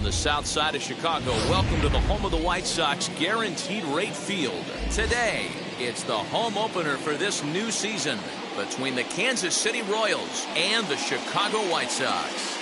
From the south side of Chicago, welcome to the home of the White Sox, Guaranteed Rate Field. Today, it's the home opener for this new season between the Kansas City Royals and the Chicago White Sox.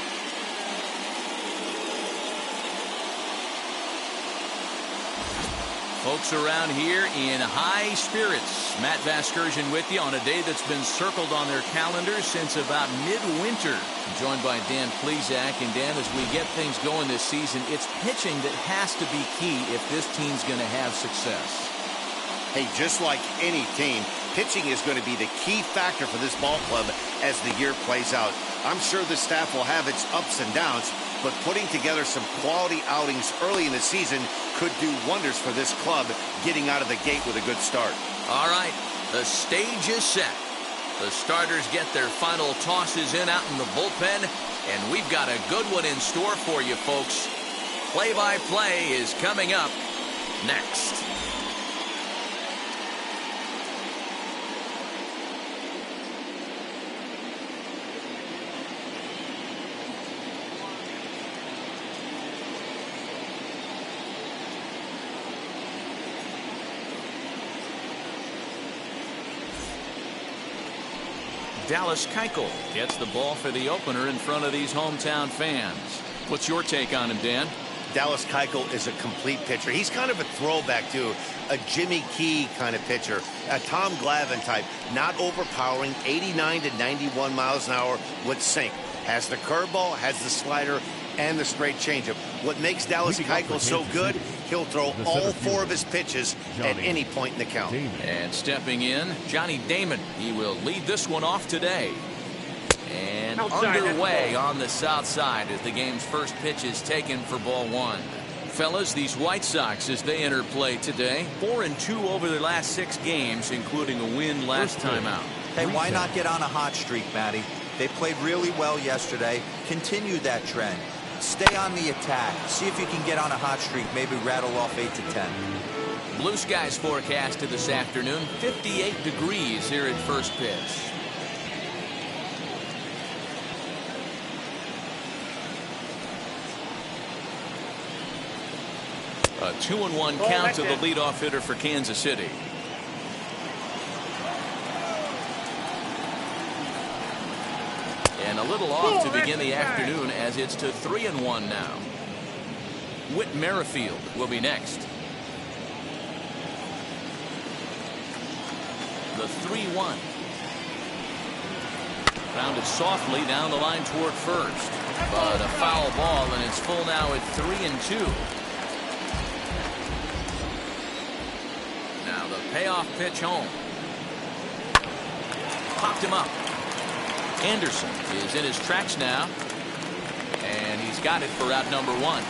Folks around here in high spirits. Matt Vasgersian with you on a day that's been circled on their calendars since about midwinter. Joined by Dan Plesac. And Dan, as we get things going this season, it's pitching that has to be key if this team's going to have success. Hey, just like any team, pitching is going to be the key factor for this ball club as the year plays out. I'm sure the staff will have its ups and downs, but putting together some quality outings early in the season could do wonders for this club getting out of the gate with a good start. All right, the stage is set. The starters get their final tosses in out in the bullpen, and we've got a good one in store for you folks. Play-by-play is coming up next. Dallas Keuchel gets the ball for the opener in front of these hometown fans. What's your take on him, Dan? Dallas Keuchel is a complete pitcher. He's kind of a throwback to a Jimmy Key kind of pitcher, a Tom Glavine type, not overpowering, 89 to 91 miles an hour with sink. Has the curveball, has the slider, and the straight changeup. What makes Dallas Keuchel so good, he'll throw all four of his pitches at any point in the count. And stepping in, Johnny Damon. He will lead this one off today. And underway on the south side as the game's first pitch is taken for ball one. Fellas, these White Sox, as they enter play today, 4-2 over their last 6 games, including a win last time out. Hey, why not get on a hot streak, Matty? They played really well yesterday. Continue that trend. Stay on the attack. See if you can get on a hot streak. Maybe rattle off 8 to 10. Blue skies forecasted this afternoon. 58 degrees here at first pitch. A 2-1 count to the leadoff hitter for Kansas City. And a little off to begin the afternoon as it's to 3-1 now. Whit Merrifield will be next. The 3-1. Grounded softly down the line toward first. But a foul ball, and it's full now at 3-2. Now the payoff pitch home. Popped him up. Anderson is in his tracks now, and he's got it for out number 1.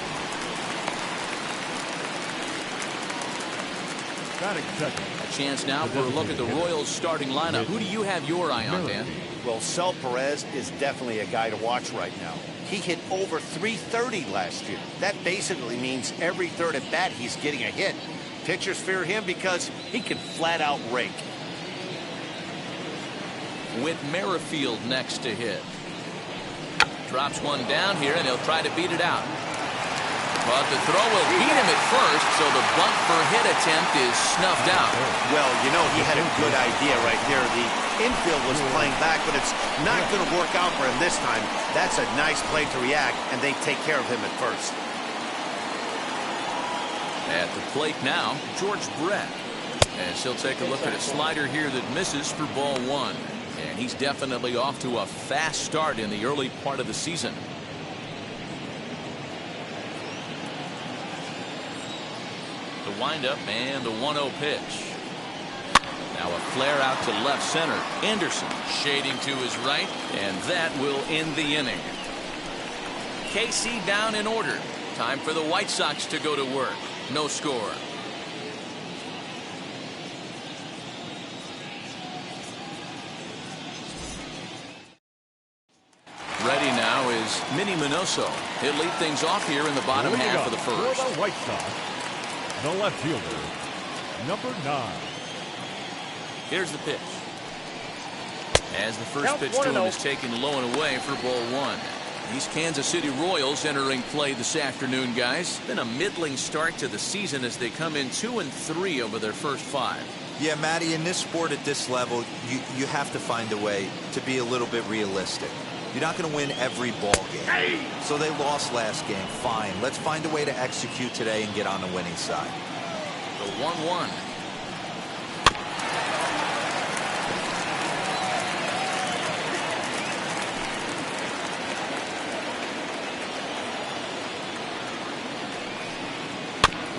A chance now for a look at the Royals starting lineup. Who do you have your eye on, Dan? Well, Sel Perez is definitely a guy to watch right now. He hit over .330 last year. That basically means every third at bat he's getting a hit. Pitchers fear him because he can flat out rake. With Merrifield next to hit. Drops one down here, and he'll try to beat it out. But the throw will beat him at first, so the bunt for hit attempt is snuffed out. Well, you know, he had a good idea right there. The infield was playing back, but it's not going to work out for him this time. That's a nice play to react, and they take care of him at first. At the plate now, George Brett. As he'll take a look at a slider here that misses for ball 1. And he's definitely off to a fast start in the early part of the season. The windup and the 1-0 pitch. Now a flare out to left center. Anderson shading to his right, and that will end the inning. KC down in order. Time for the White Sox to go to work. No score. Ready now is Minnie Minoso. He'll lead things off here in the bottom half of the first. For the White Sox, the left fielder, number 9. Here's the pitch. As the first pitch to him is taken low and away for ball 1. These Kansas City Royals entering play this afternoon, guys. Been a middling start to the season as they come in 2-3 over their first 5. Yeah, Matty, in this sport at this level, you have to find a way to be a little bit realistic. You're not going to win every ball game. So they lost last game. Fine. Let's find a way to execute today and get on the winning side. The 1-1.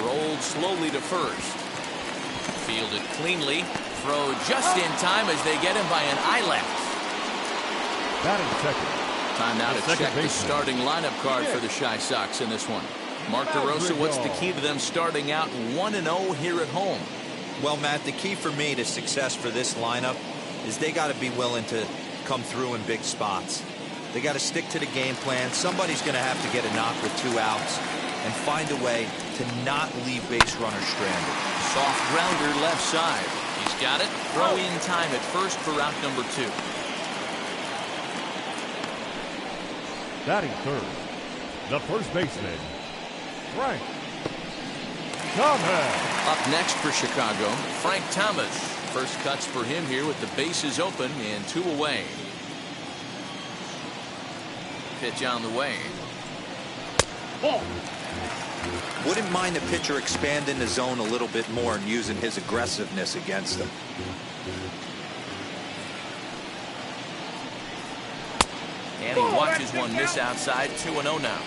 Rolled slowly to first. Fielded cleanly. Throw just in time as they get him by an eyelash. Batting second. Time now to check the starting lineup card for the Chi Sox in this one. Mark DeRosa, what's the key to them starting out 1-0 here at home? Well, Matt, the key for me to success for this lineup is they got to be willing to come through in big spots. They got to stick to the game plan. Somebody's going to have to get a knock with 2 outs and find a way to not leave base runners stranded. Soft grounder left side. He's got it. Throw in time at first for out number 2. Batting third, the first baseman, Frank Thomas. Up next for Chicago, Frank Thomas. First cuts for him here with the bases open and 2 away. Pitch on the way. Ball. Wouldn't mind the pitcher expanding the zone a little bit more and using his aggressiveness against them. And he watches one miss outside. 2-0 now.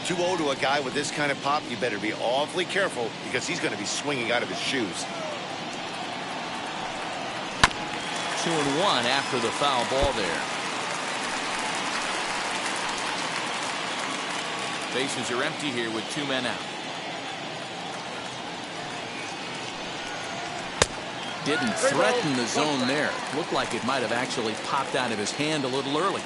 2-0 to a guy with this kind of pop, you better be awfully careful because he's going to be swinging out of his shoes. 2-1 after the foul ball there. Bases are empty here with 2 men out. Didn't threaten the zone there. Looked like it might have actually popped out of his hand a little early.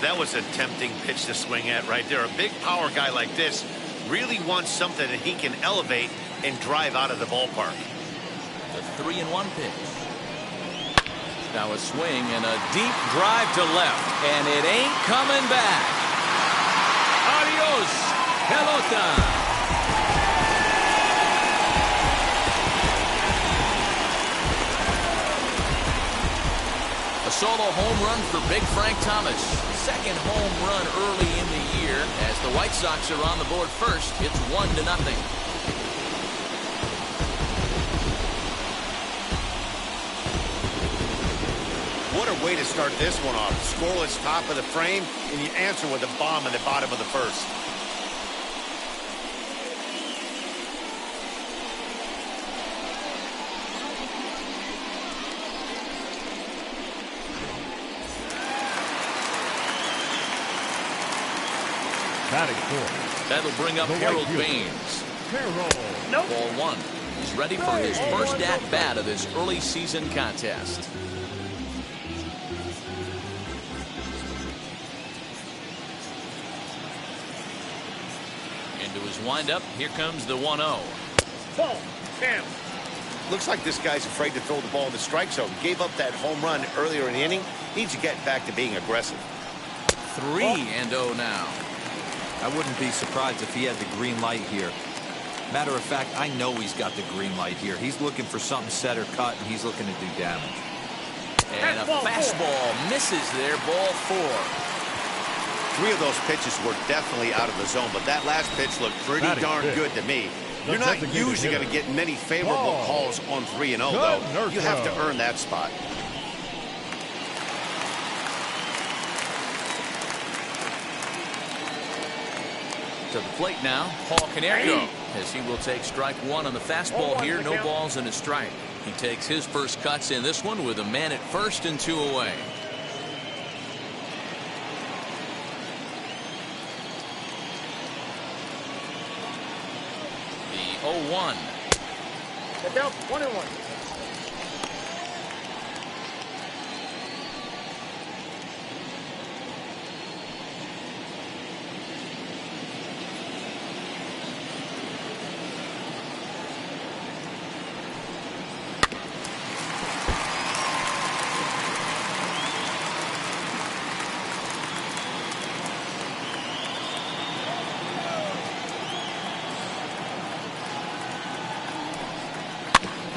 That was a tempting pitch to swing at right there. A big power guy like this really wants something that he can elevate and drive out of the ballpark. The 3-1 pitch. Now a swing and a deep drive to left, and it ain't coming back. Adios, pelota. A solo home run for Big Frank Thomas. Second home run early in the year. As the White Sox are on the board first, it's 1-0. What a way to start this one off. Scoreless top of the frame, and you answer with a bomb in the bottom of the first. Batting fourth. That'll bring up Harold Baines. Nope. Ball 1. He's ready for his first at-bat of this early season contest. Into his windup. Here comes the 1-0. Ball. Cam. Looks like this guy's afraid to throw the ball in the strike zone. Gave up that home run earlier in the inning. Needs to get back to being aggressive. 3-0 now. I wouldn't be surprised if he had the green light here. Matter of fact, I know he's got the green light here. He's looking for something set or cut, and he's looking to do damage. And a fastball misses there. Ball 4. 3 of those pitches were definitely out of the zone, but that last pitch looked pretty darn good to me. You're not usually going to get many favorable calls on 3-0, though. You have to earn that spot. To the plate now, Paul Konerko, as he will take strike 1 on the fastball here. No balls and a strike. He takes his first cuts in this one with a man at first and 2 away. The 0-1. Get down, 1-1.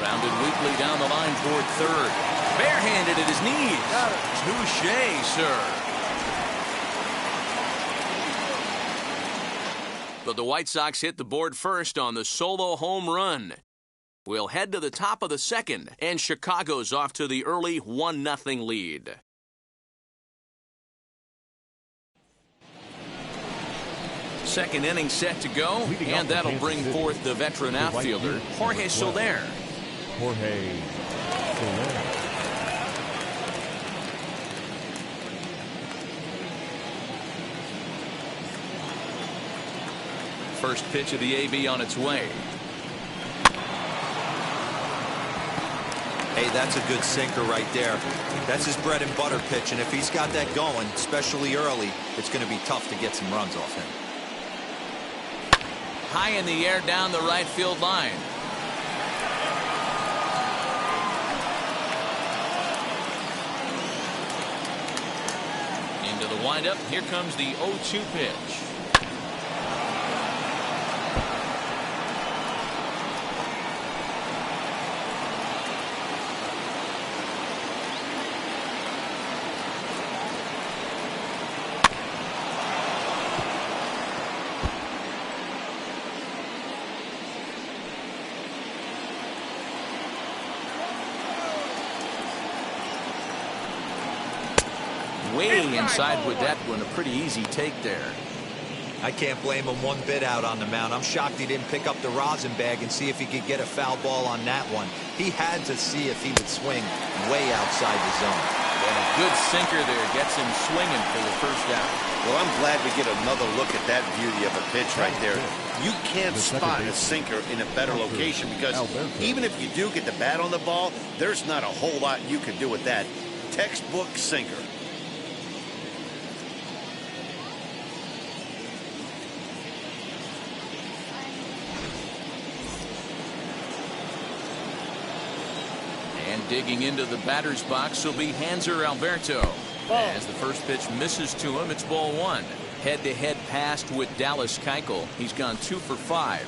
Grounded weakly down the line toward third. Barehanded at his knees. Touche, sir. But the White Sox hit the board first on the solo home run. We'll head to the top of the second, and Chicago's off to the early 1-0 lead. Second inning set to go, and that'll bring forth the veteran outfielder, Jorge Soler. Jorge Soler. First pitch of the AB on its way. Hey, that's a good sinker right there. That's his bread and butter pitch, and if he's got that going, especially early, it's going to be tough to get some runs off him. High in the air down the right field line. Into the windup. Here comes the 0-2 pitch. Way inside with that one. A pretty easy take there. I can't blame him one bit out on the mound. I'm shocked he didn't pick up the rosin bag and see if he could get a foul ball on that one. He had to see if he would swing way outside the zone. And a good sinker there gets him swinging for the first out. Well, I'm glad we get another look at that beauty of a pitch right there. You can't spot a sinker in a better location because even if you do get the bat on the ball, there's not a whole lot you can do with that. Textbook sinker. And digging into the batter's box will be Hanser Alberto. As the first pitch misses to him, it's ball one. Head-to-head pass with Dallas Keuchel. He's gone 2 for 5.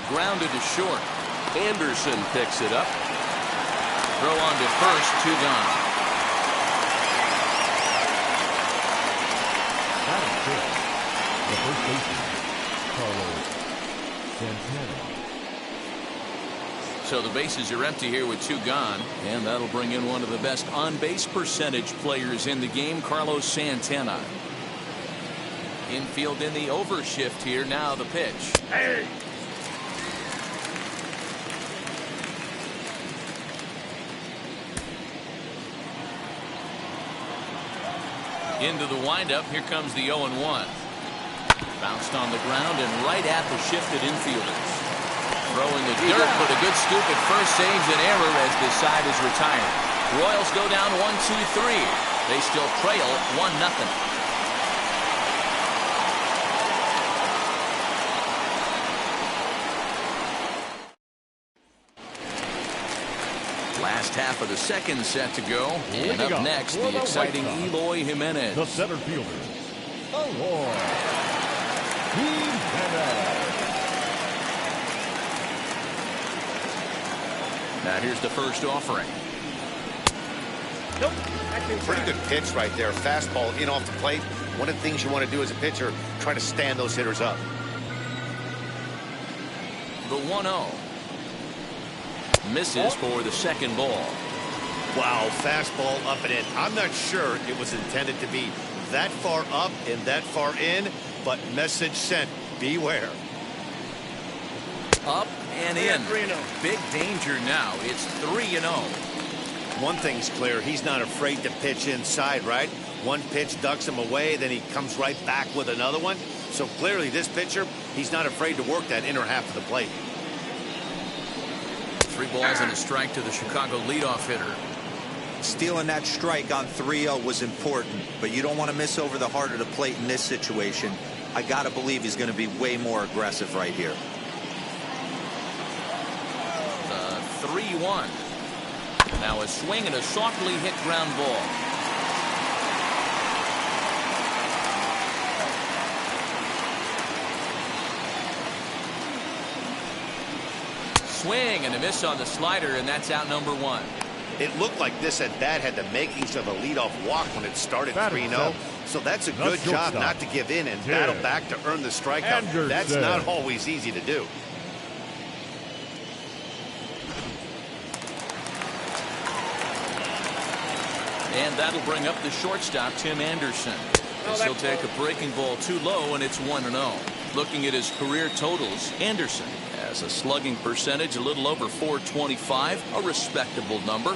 Grounded to short. Anderson picks it up. Throw on to first, 2 gone. The first baseman, Carlos Santana. So the bases are empty here with 2 gone, and that'll bring in one of the best on-base percentage players in the game, Carlos Santana. Infield in the overshift here. Now the pitch. Hey. Into the windup. Here comes the 0-1. Bounced on the ground and right at the shifted infielders. Throwing the dirt, but a good scoop at first saves an error as this side is retired. Royals go down 1-2-3. They still trail 1-0. Last half of the second set to go. And up next, the exciting Eloy Jimenez. The center fielder, Eloy Jimenez. Now here's the first offering. Nope. Pretty good pitch right there. Fastball in off the plate. One of the things you want to do as a pitcher, try to stand those hitters up. The 1-0. Misses for the second ball. Wow, fastball up and in. I'm not sure it was intended to be that far up and that far in, but message sent. Beware. Up and in. Big danger now. It's 3-0. One thing's clear. He's not afraid to pitch inside, right? One pitch ducks him away, then he comes right back with another one. So clearly this pitcher, he's not afraid to work that inner half of the plate. 3 balls and a strike to the Chicago leadoff hitter. Stealing that strike on 3-0 was important, but you don't want to miss over the heart of the plate in this situation. I got to believe he's going to be way more aggressive right here. 3-1. Now a swing and a softly hit ground ball. swing and a miss on the slider, and that's out number 1. It looked like this at bat had the makings of a leadoff walk when it started 3-0. So that's a good job not to give in and battle back to earn the strikeout. That's not always easy to do. And that'll bring up the shortstop, Tim Anderson. As he'll take a breaking ball too low, and it's 1-0. Looking at his career totals, Anderson has a slugging percentage a little over .425, a respectable number.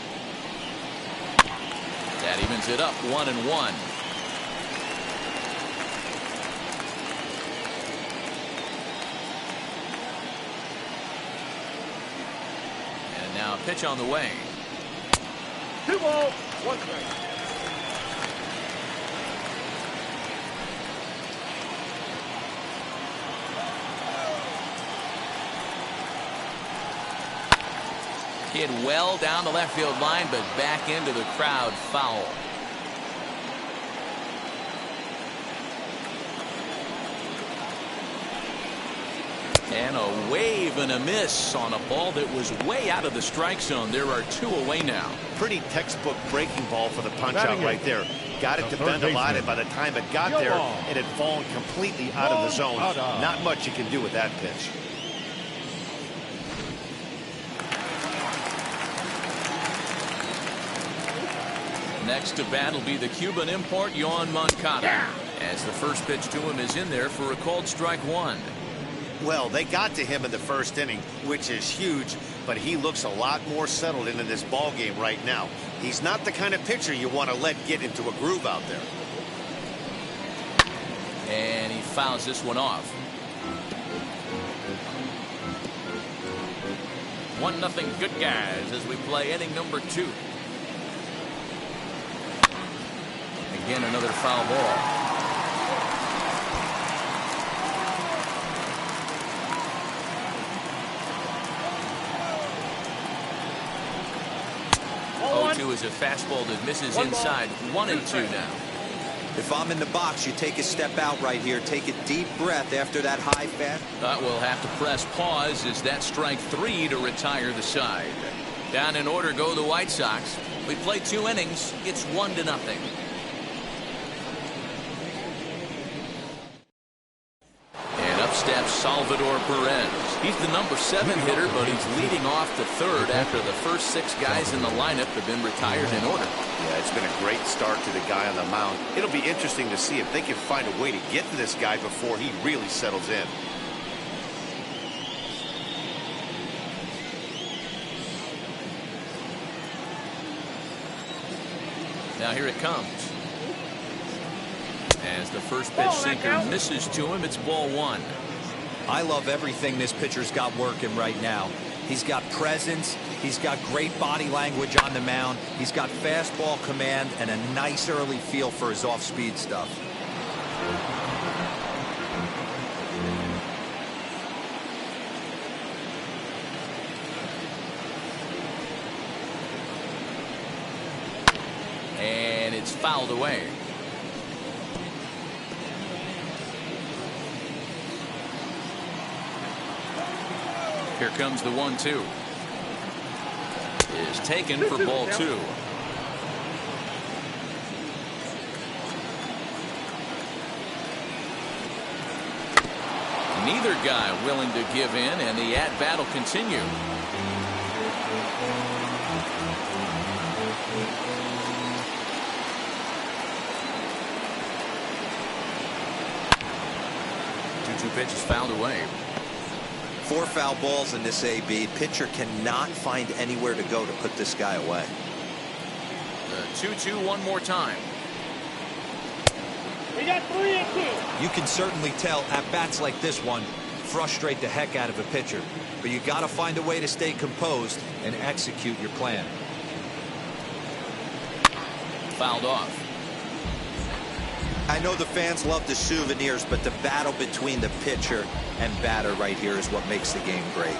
That evens it up 1-1. And now a pitch on the way. 2 balls, 1 strike. Hit well down the left field line, but back into the crowd, foul. And a wave and a miss on a ball that was way out of the strike zone. There are 2 away now. Pretty textbook breaking ball for the punch out right there. Got it to bend a lot, and by the time it got there, it had fallen completely out of the zone. Not much you can do with that pitch. Next to bat will be the Cuban import, Yohan Moncada. As the first pitch to him is in there for a called strike 1. Well, they got to him in the first inning, which is huge, but he looks a lot more settled into this ball game right now. He's not the kind of pitcher you want to let get into a groove out there. And he fouls this one off. 1-0 good guys as we play inning number 2. Again, another foul ball. Oh, 2 is a fastball that misses inside. 1-2 now. If I'm in the box, you take a step out right here. Take a deep breath after that high fast. We'll have to press pause as that strike 3 to retire the side. Down in order go the White Sox. We play 2 innings. It's 1-0. Steps Salvador Perez. He's the number 7 hitter, but he's leading off the 3rd after the first 6 guys in the lineup have been retired in order. Yeah, it's been a great start to the guy on the mound. It'll be interesting to see if they can find a way to get to this guy before he really settles in. Now here it comes. As the first pitch sinker misses to him, it's ball 1. I love everything this pitcher's got working right now. He's got presence. He's got great body language on the mound. He's got fastball command and a nice early feel for his off-speed stuff. And it's fouled away. Here comes the 1-2. Is taken for ball 2. Neither guy willing to give in, and the at-bat will continue. Two pitches fouled away. 4 foul balls in this AB. Pitcher cannot find anywhere to go to put this guy away. The 2-2 one more time. We got 3-2. You can certainly tell at bats like this one frustrate the heck out of a pitcher, but you got to find a way to stay composed and execute your plan. Fouled off. I know the fans love the souvenirs, but the battle between the pitcher and batter right here is what makes the game great.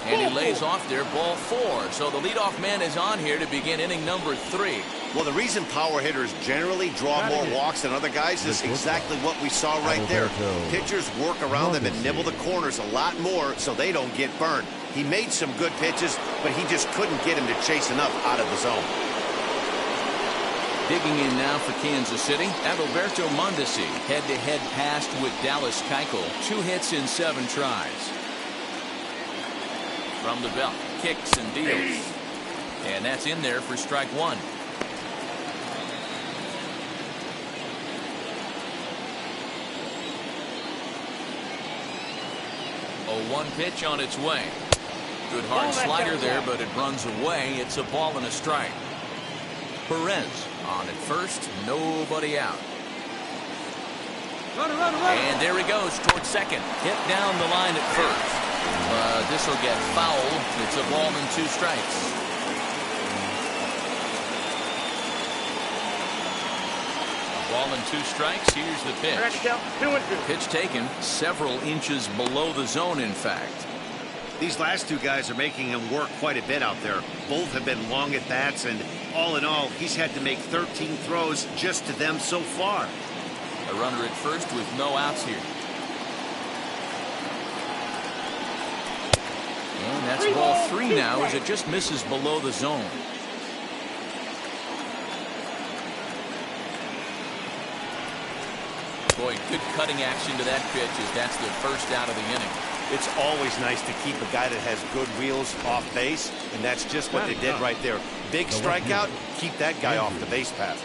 And he lays off there, ball 4. So the leadoff man is on here to begin inning number 3. Well, the reason power hitters generally draw more walks than other guys is exactly what we saw right there. Pitchers work around them and nibble the corners a lot more so they don't get burned. He made some good pitches, but he just couldn't get him to chase enough out of the zone. Digging in now for Kansas City, Adalberto Mondesi head-to-head passed with Dallas Keuchel. 2 hits in 7 tries. From the belt, kicks and deals. And that's in there for strike 1. 0-1 pitch on its way. Good hard slider there, but it runs away. It's a ball and a strike. Perez on at first, nobody out. Run. And there he goes towards second. Hit down the line at first. But this will get foul. It's a ball and 2 strikes. A ball and 2 strikes. Here's the pitch. 2-2. Pitch taken several inches below the zone, in fact. These last 2 guys are making him work quite a bit out there. Both have been long at bats, and all in all, he's had to make 13 throws just to them so far. A runner at first with no outs here. And that's ball 3 now as it just misses below the zone. Boy, good cutting action to that pitch as that's the first out of the inning. It's always nice to keep a guy that has good wheels off base, and that's just what they did right there. Big strikeout, keep that guy off the base path.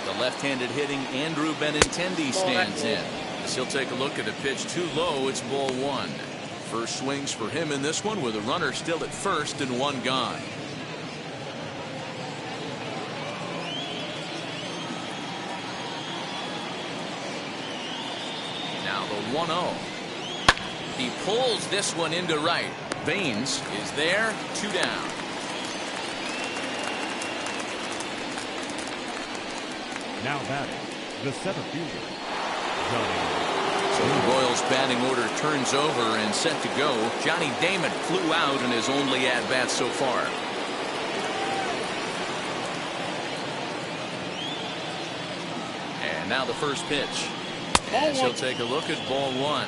The left-handed hitting Andrew Benintendi stands in. As he'll take a look at a pitch too low. It's ball 1. First swings for him in this one with a runner still at first and 1 gone. Now the 1-0. He pulls this one into right. Baines is there, 2 down. Now batting, the center fielder, Johnny. So the Royals batting order turns over and set to go. Johnny Damon flew out in his only at-bat so far. And now the first pitch. As he'll take a look at ball 1.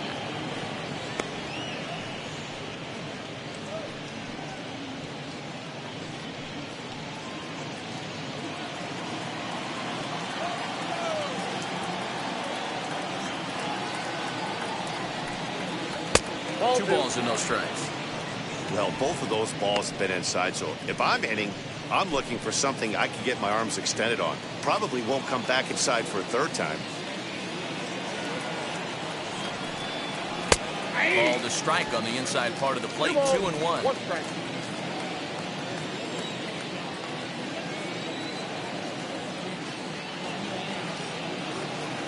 Two balls and no strikes. Well, both of those balls have been inside, so if I'm hitting, I'm looking for something I can get my arms extended on. Probably won't come back inside for a 3rd time. Ball to strike on the inside part of the plate. 2-1. 1 strike.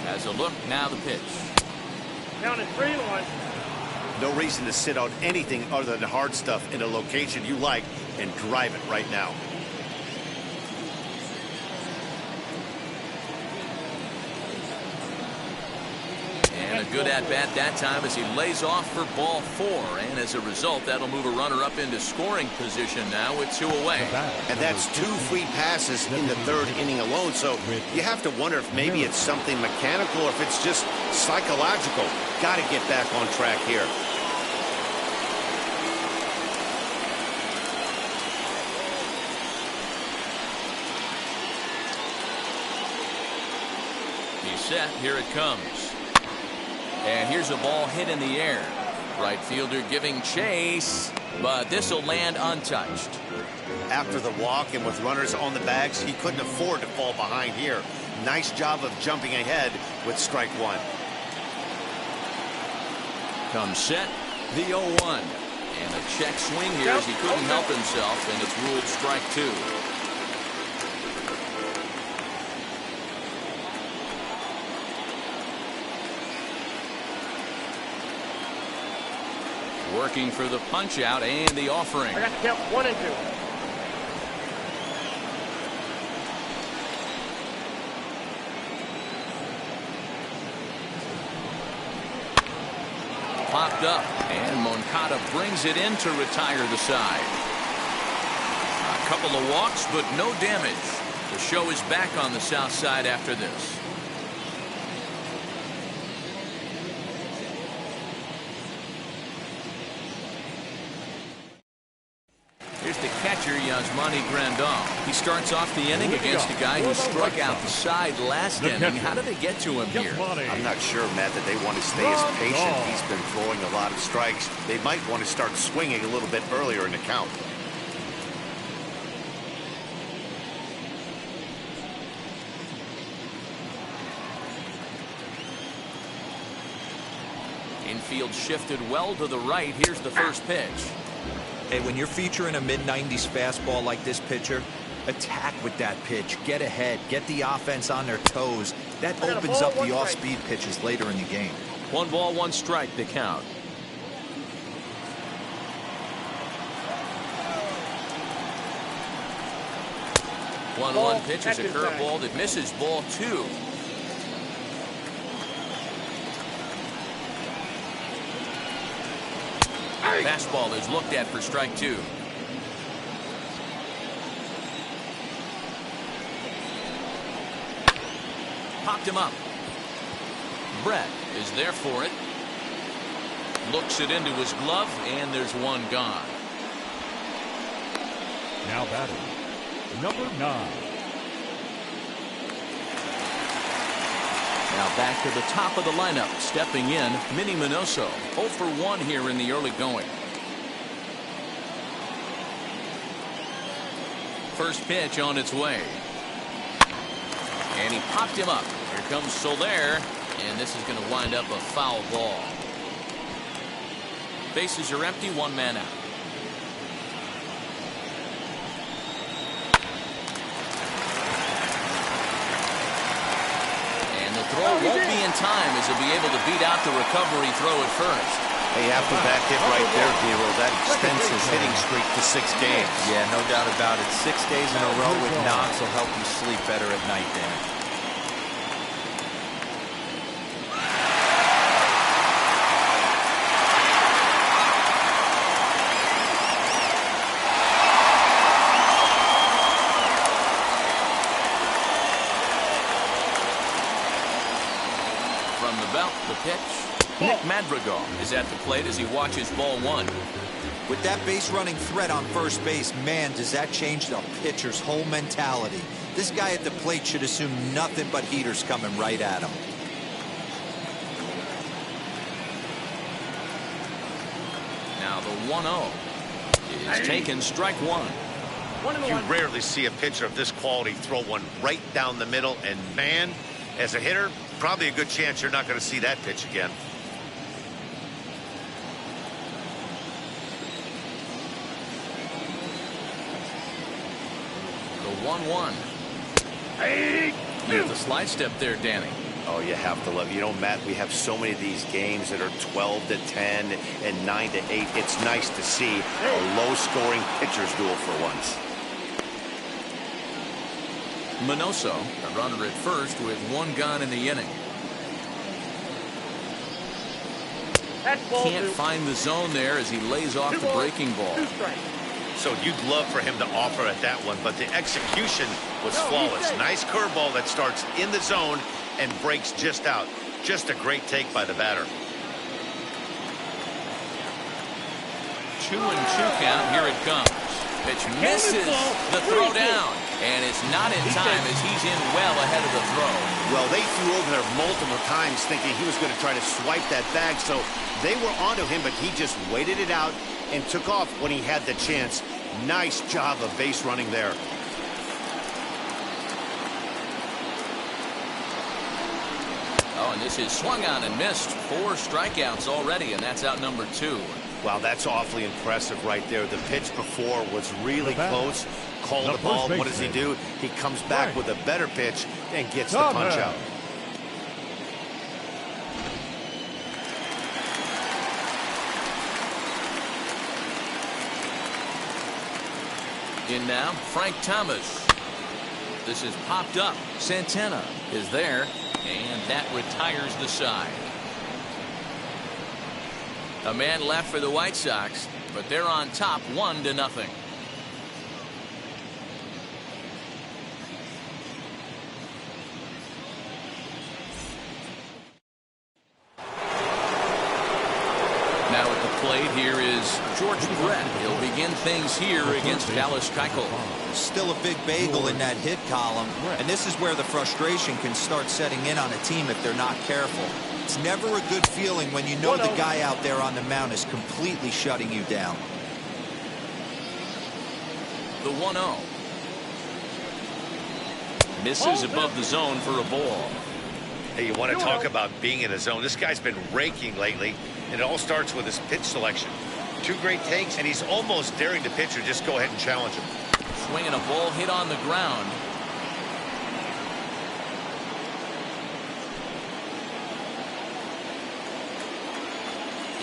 As a look, now the pitch. Count is 3-1. No reason to sit out anything other than hard stuff in a location you like and drive it right now. And a good at-bat that time as he lays off for ball 4. And as a result, that'll move a runner up into scoring position now with 2 away. And that's 2 free passes in the 3rd inning alone. So you have to wonder if maybe it's something mechanical or if it's just psychological. Got to get back on track here. He's set. Here it comes. And here's a ball hit in the air. Right fielder giving chase, but this will land untouched. After the walk and with runners on the bags, he couldn't afford to fall behind here. Nice job of jumping ahead with strike 1. Comes set, the 0-1. And a check swing here as he couldn't help himself, and it's ruled strike 2. Working for the punch out and the offering. I got to count 1 and 2. popped up, and Moncada brings it in to retire the side. A couple of walks, but no damage. The show is back on the south side after this. Here's the catcher, Yasmani Grandal. He starts off the inning against a guy who struck out the side last inning. How did they get to him here? I'm not sure, Matt, that they want to stay as patient. He's been throwing a lot of strikes. They might want to start swinging a little bit earlier in the count. Infield shifted well to the right. Here's the first pitch. Hey, when you're featuring a mid-90s fastball like this pitcher, attack with that pitch. Get ahead. Get the offense on their toes. That opens up the off-speed pitches later in the game. 1 ball, 1 strike, the count. One pitch is a curveball that misses, ball 2. Fastball is looked at for strike 2. Popped him up. Brett is there for it. Looks it into his glove, and there's 1 gone. Now batting, number 9. Now back to the top of the lineup. Stepping in, Minnie Minoso. 0 for 1 here in the early going. First pitch on its way. And he popped him up. Here comes Soler. And this is going to wind up a foul ball. Bases are empty, 1 man out. Throw won't be in time as he'll be able to beat out the recovery throw at first. Hey, after that hit right there, Hero, that extends his hitting streak to 6 games. Yeah, no doubt about it. 6 days in a row with knocks will help you sleep better at night, Dan. The pitch. Nick Madrigal is at the plate as he watches ball 1. With that base running threat on first base, man, does that change the pitcher's whole mentality. This guy at the plate should assume nothing but heaters coming right at him. Now the 1-0 is taken, strike 1. You rarely see a pitcher of this quality throw one right down the middle, and man, as a hitter, probably a good chance you're not going to see that pitch again. The 1-1. Here's the slide step there, Danny. Oh, you have to love. You know, Matt, we have so many of these games that are 12-10 and 9-8. It's nice to see a low-scoring pitcher's duel for once. Minoso, a runner at first with 1 gone in the inning. Can't find the zone there as he lays off the breaking ball. So you'd love for him to offer at that one, but the execution was flawless. Nice curveball that starts in the zone and breaks just out. Just a great take by the batter. 2-2 count. Here it comes. Pitch misses the throw down. And it's not in time as he's in well ahead of the throw. Well, they threw over there multiple times thinking he was going to try to swipe that bag, so they were onto him, but he just waited it out and took off when he had the chance. Nice job of base running there. Oh, and this is swung on and missed. 4 strikeouts already, and that's out number 2. Wow, that's awfully impressive right there. The pitch before was really close. Called the ball. What does he do? He comes back with a better pitch and gets the punch out. In now, Frank Thomas. This is popped up. Santana is there, and that retires the side. A man left for the White Sox, but they're on top 1-0. Now at the plate, here is George Brett. He'll begin things here against Dallas Keuchel. Still a big bagel in that hit column, and this is where the frustration can start setting in on a team if they're not careful. It's never a good feeling when you know the guy out there on the mound is completely shutting you down. The 1-0. Misses above the zone for a ball. Hey, you want to talk about being in a zone? This guy's been raking lately, and it all starts with his pitch selection. 2 great takes, and he's almost daring the pitcher just go ahead and challenge him. Swinging a ball hit on the ground.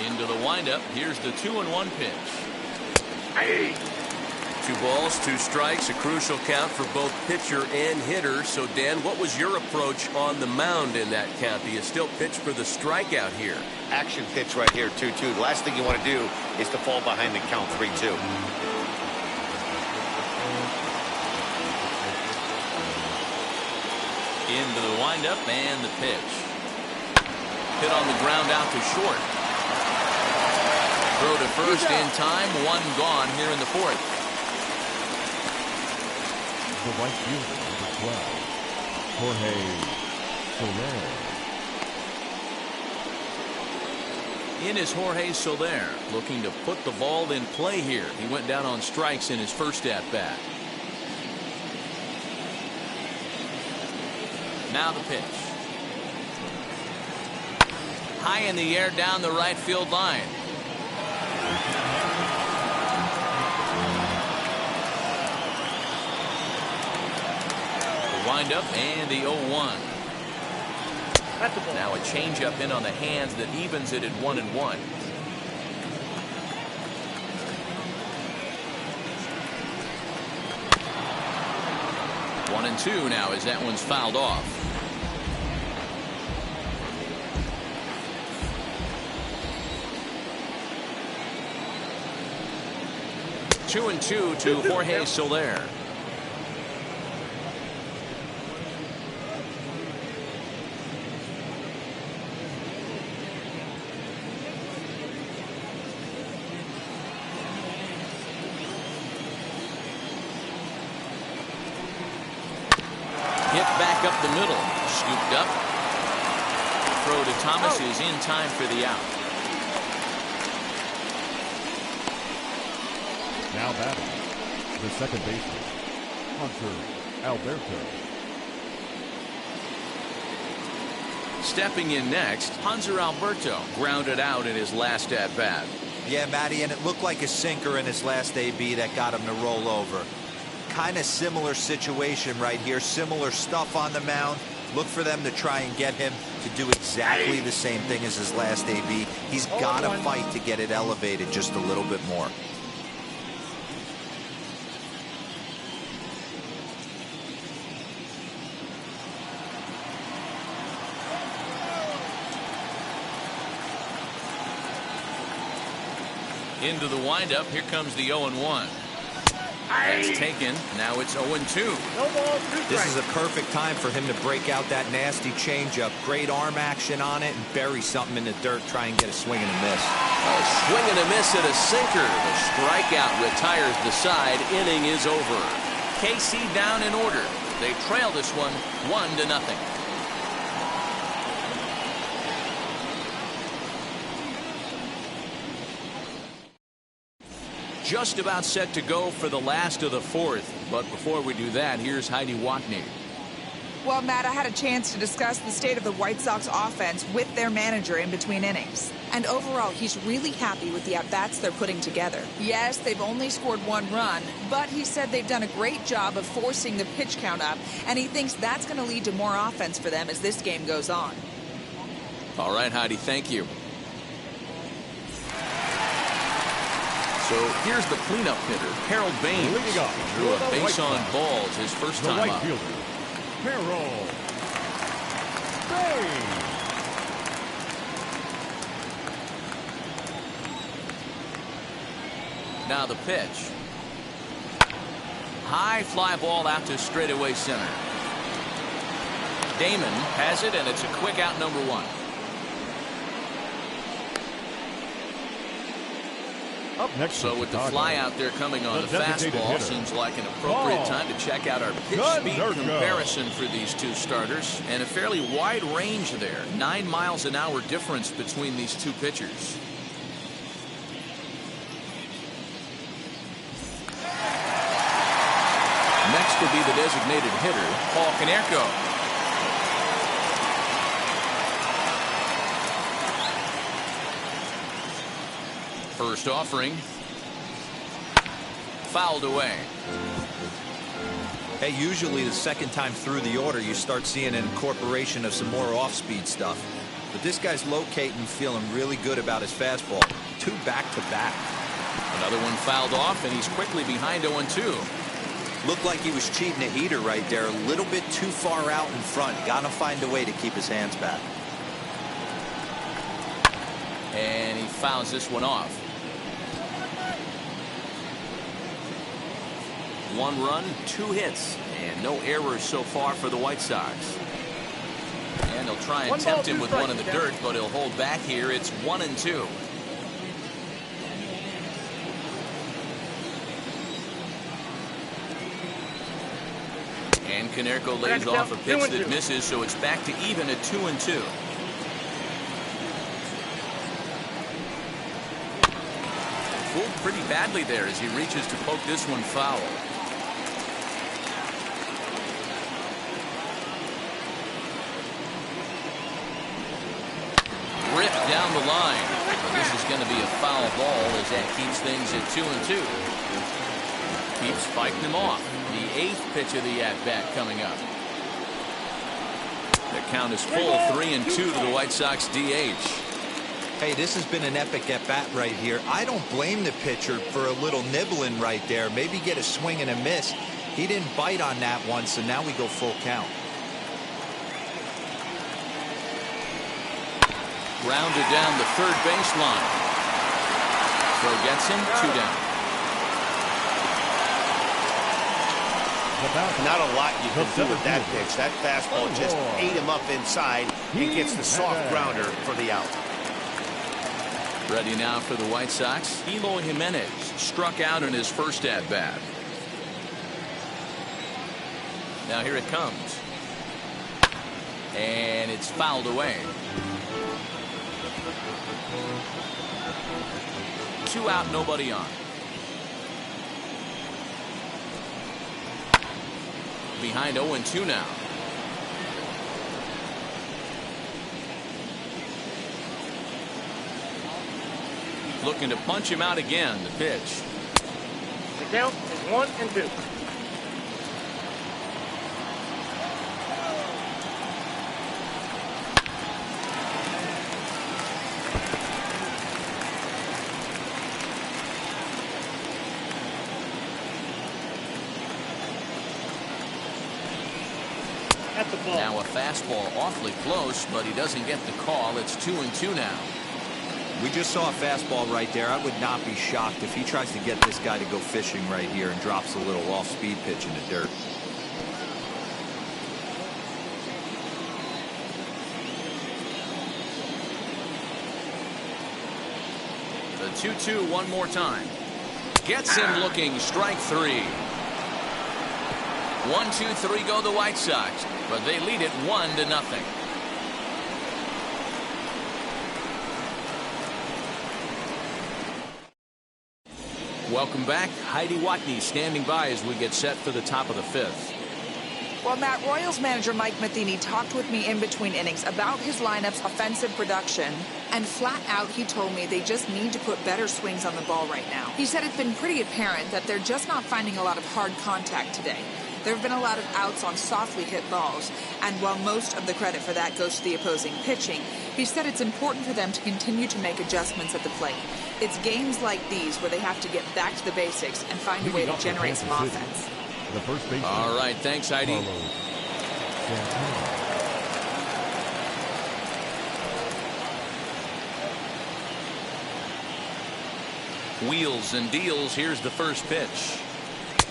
Into the windup. Here's the 2-1 pitch. 2 balls, 2 strikes, a crucial count for both pitcher and hitter. So, Dan, what was your approach on the mound in that count? Do you still pitch for the strikeout here? Action pitch right here, 2-2. The last thing you want to do is to fall behind the count 3-2. Into the windup and the pitch. Hit on the ground out to short. Throw to first in time. 1 gone here in the 4th. The right fielder, number 12, Jorge Soler. In is Jorge Soler, looking to put the ball in play here. He went down on strikes in his first at-bat. Now the pitch. High in the air down the right field line. Wind up and the 0-1. Now a changeup in on the hands that evens it at 1-1. One and two now as that one's fouled off. Two and two to Jorge Soler. Back up the middle, scooped up. Throw to Thomas is in time for the out. Now batting, the second baseman, Hunter Alberto. Stepping in next, Hunter Alberto grounded out in his last at bat. Yeah, Matty, and it looked like a sinker in his last AB that got him to roll over. Kind of similar situation right here. Similar stuff on the mound. Look for them to try and get him to do exactly the same thing as his last AB. He's got to fight to get it elevated just a little bit more. Into the windup. Here comes the 0-1. That's taken. Now it's 0-2. This is a perfect time for him to break out that nasty changeup. Great arm action on it and bury something in the dirt. Try and get a swing and a miss. A swing and a miss at a sinker. The strikeout retires the side. Inning is over. KC down in order. They trail this one 1-0. Just about set to go for the last of the 4th. But before we do that, here's Heidi Watney. Well, Matt, I had a chance to discuss the state of the White Sox offense with their manager in between innings. And overall, he's really happy with the at-bats they're putting together. Yes, they've only scored 1 run, but he said they've done a great job of forcing the pitch count up, and he thinks that's going to lead to more offense for them as this game goes on. All right, Heidi, thank you. So here's the cleanup hitter, Harold Baines. Drew a base on balls his first time right up. fielder, Harold Baines. Now the pitch. High fly ball out to straightaway center. Damon has it, and it's a quick out, number one. Up next, so with the fly out there coming on the fastball, hitter. seems like an appropriate time to check out our pitch speed comparison for these two starters, and a fairly wide range there. 9 miles an hour difference between these two pitchers. Next will be the designated hitter, Paul Konerko. First offering. Fouled away. Hey, usually the second time through the order, you start seeing an incorporation of some more off-speed stuff. But this guy's locating, feeling really good about his fastball. 2 back-to-back. Another one fouled off, and he's quickly behind 0-2. Looked like he was cheating a heater right there. A little bit too far out in front. Gotta find a way to keep his hands back. And he fouls this one off. 1 run, 2 hits, and no errors so far for the White Sox. And they'll try and tempt him with one in the dirt, but he'll hold back here. It's 1-2. And Konerko lays off a pitch that misses, so it's back to even at 2-2. Fooled pretty badly there as he reaches to poke this one foul. Ripped down the line. But this is going to be a foul ball as that keeps things at 2-2. Keeps fighting him off. The 8th pitch of the at-bat coming up. The count is full, 3-2 to the White Sox DH. Hey, this has been an epic at-bat right here. I don't blame the pitcher for a little nibbling right there. Maybe get a swing and a miss. He didn't bite on that one, so now we go full count. Grounded down the third baseline. Throw gets him, 2 down. Not a lot you can do with that pitch. That fastball just ate him up inside and gets the soft grounder for the out. Ready now for the White Sox. Eloy Jimenez struck out in his first at-bat. Now here it comes. And it's fouled away. 2 out, nobody on. Behind 0-2 now. Looking to punch him out again. The pitch. The count is 1-2. Now a fastball awfully close, but he doesn't get the call. It's 2-2 now. We just saw a fastball right there. I would not be shocked if he tries to get this guy to go fishing right here and drops a little off-speed pitch in the dirt. The 2-2 one more time. Gets him looking, strike 3. 1-2-3 go the White Sox, but they lead it 1-0. Welcome back. Heidi Watney standing by as we get set for the top of the 5th. Well, Matt, Royals manager Mike Matheny talked with me in between innings about his lineup's offensive production, and flat out he told me they just need to put better swings on the ball right now. He said it's been pretty apparent that they're just not finding a lot of hard contact today. There have been a lot of outs on softly hit balls, and while most of the credit for that goes to the opposing pitching, he said it's important for them to continue to make adjustments at the plate. It's games like these where they have to get back to the basics and find a way to generate some offense. The first baseman. All right, thanks, Heidi. Wheels and deals. Here's the first pitch.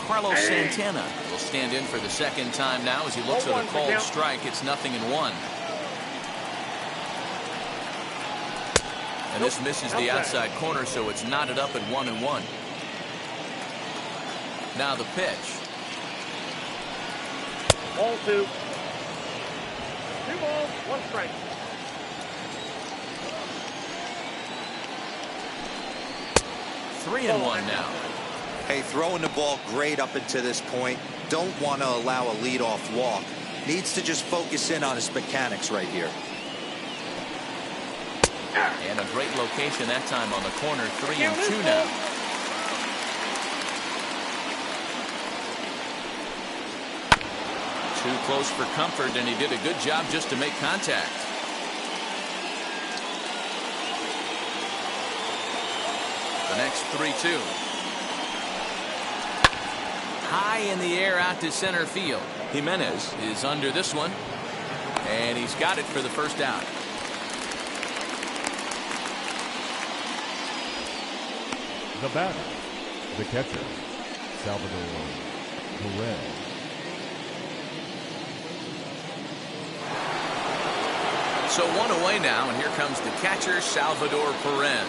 Carlos Santana will stand in for the second time now as he looks at a called strike. It's 0-1. And this misses the outside corner, so it's knotted up at 1-1. Now the pitch. Ball 2. 2 balls, 1 strike. Three and one now. Hey, throwing the ball great up until this point. Don't want to allow a leadoff walk. Needs to just focus in on his mechanics right here. And a great location that time on the corner. 3-2 now. Too close for comfort, and he did a good job just to make contact. The next 3-2. High in the air out to center field. Jimenez is under this one, and he's got it for the first out. The batter, the catcher, Salvador Perez. So one away now, and here comes the catcher, Salvador Perez.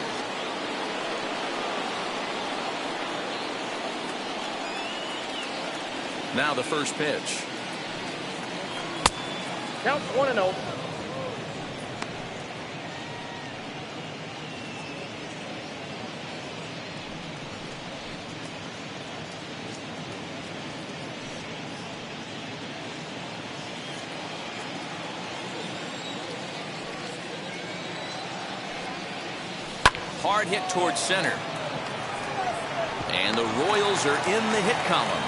Now the first pitch. Count 1-0. Hard hit towards center. And the Royals are in the hit column.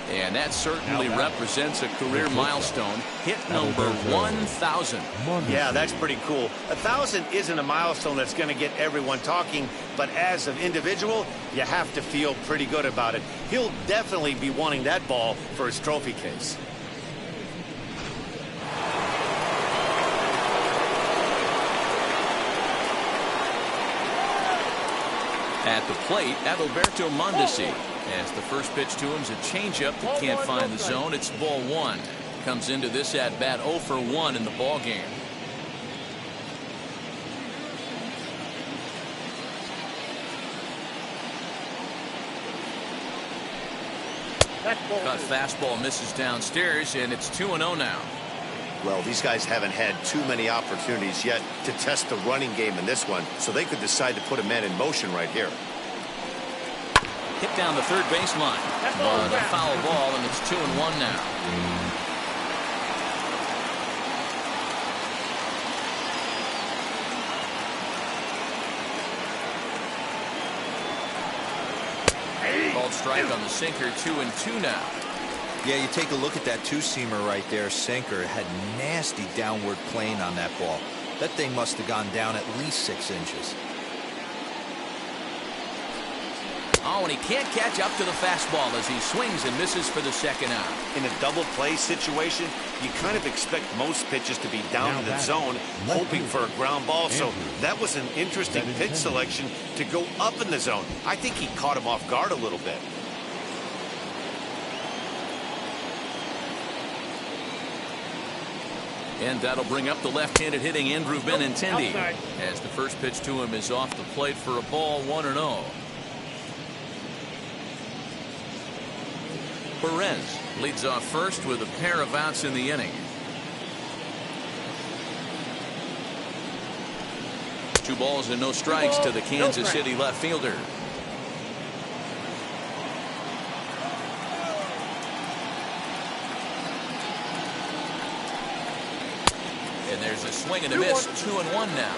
And that certainly represents a career milestone. Hit number 1,000. Yeah, that's pretty cool. 1,000 isn't a milestone that's going to get everyone talking, but as an individual, you have to feel pretty good about it. He'll definitely be wanting that ball for his trophy case. At the plate, Adalberto Mondesi. As the first pitch to him is a changeup that can't find the zone. It's ball 1. Comes into this at bat 0 for 1 in the ball game. Cut fastball misses downstairs, and it's 2-0 now. Well, these guys haven't had too many opportunities yet to test the running game in this one, so they could decide to put a man in motion right here. Hit down the third baseline. But a foul ball, and it's 2-1 now. Called strike on the sinker. 2-2 now. Yeah, you take a look at that two-seamer right there. Sinker had nasty downward plane on that ball. That thing must have gone down at least 6 inches. Oh, and he can't catch up to the fastball as he swings and misses for the second out. In a double play situation, you kind of expect most pitches to be down in the zone, hoping for a ground ball. So that was an interesting pitch selection to go up in the zone. I think he caught him off guard a little bit. And that'll bring up the left-handed hitting Andrew Benintendi as the first pitch to him is off the plate for a ball. 1-0. Perez leads off first with a pair of outs in the inning. 2 balls and no strikes to the Kansas City left fielder. And there's a swing and a miss. 2-1 now.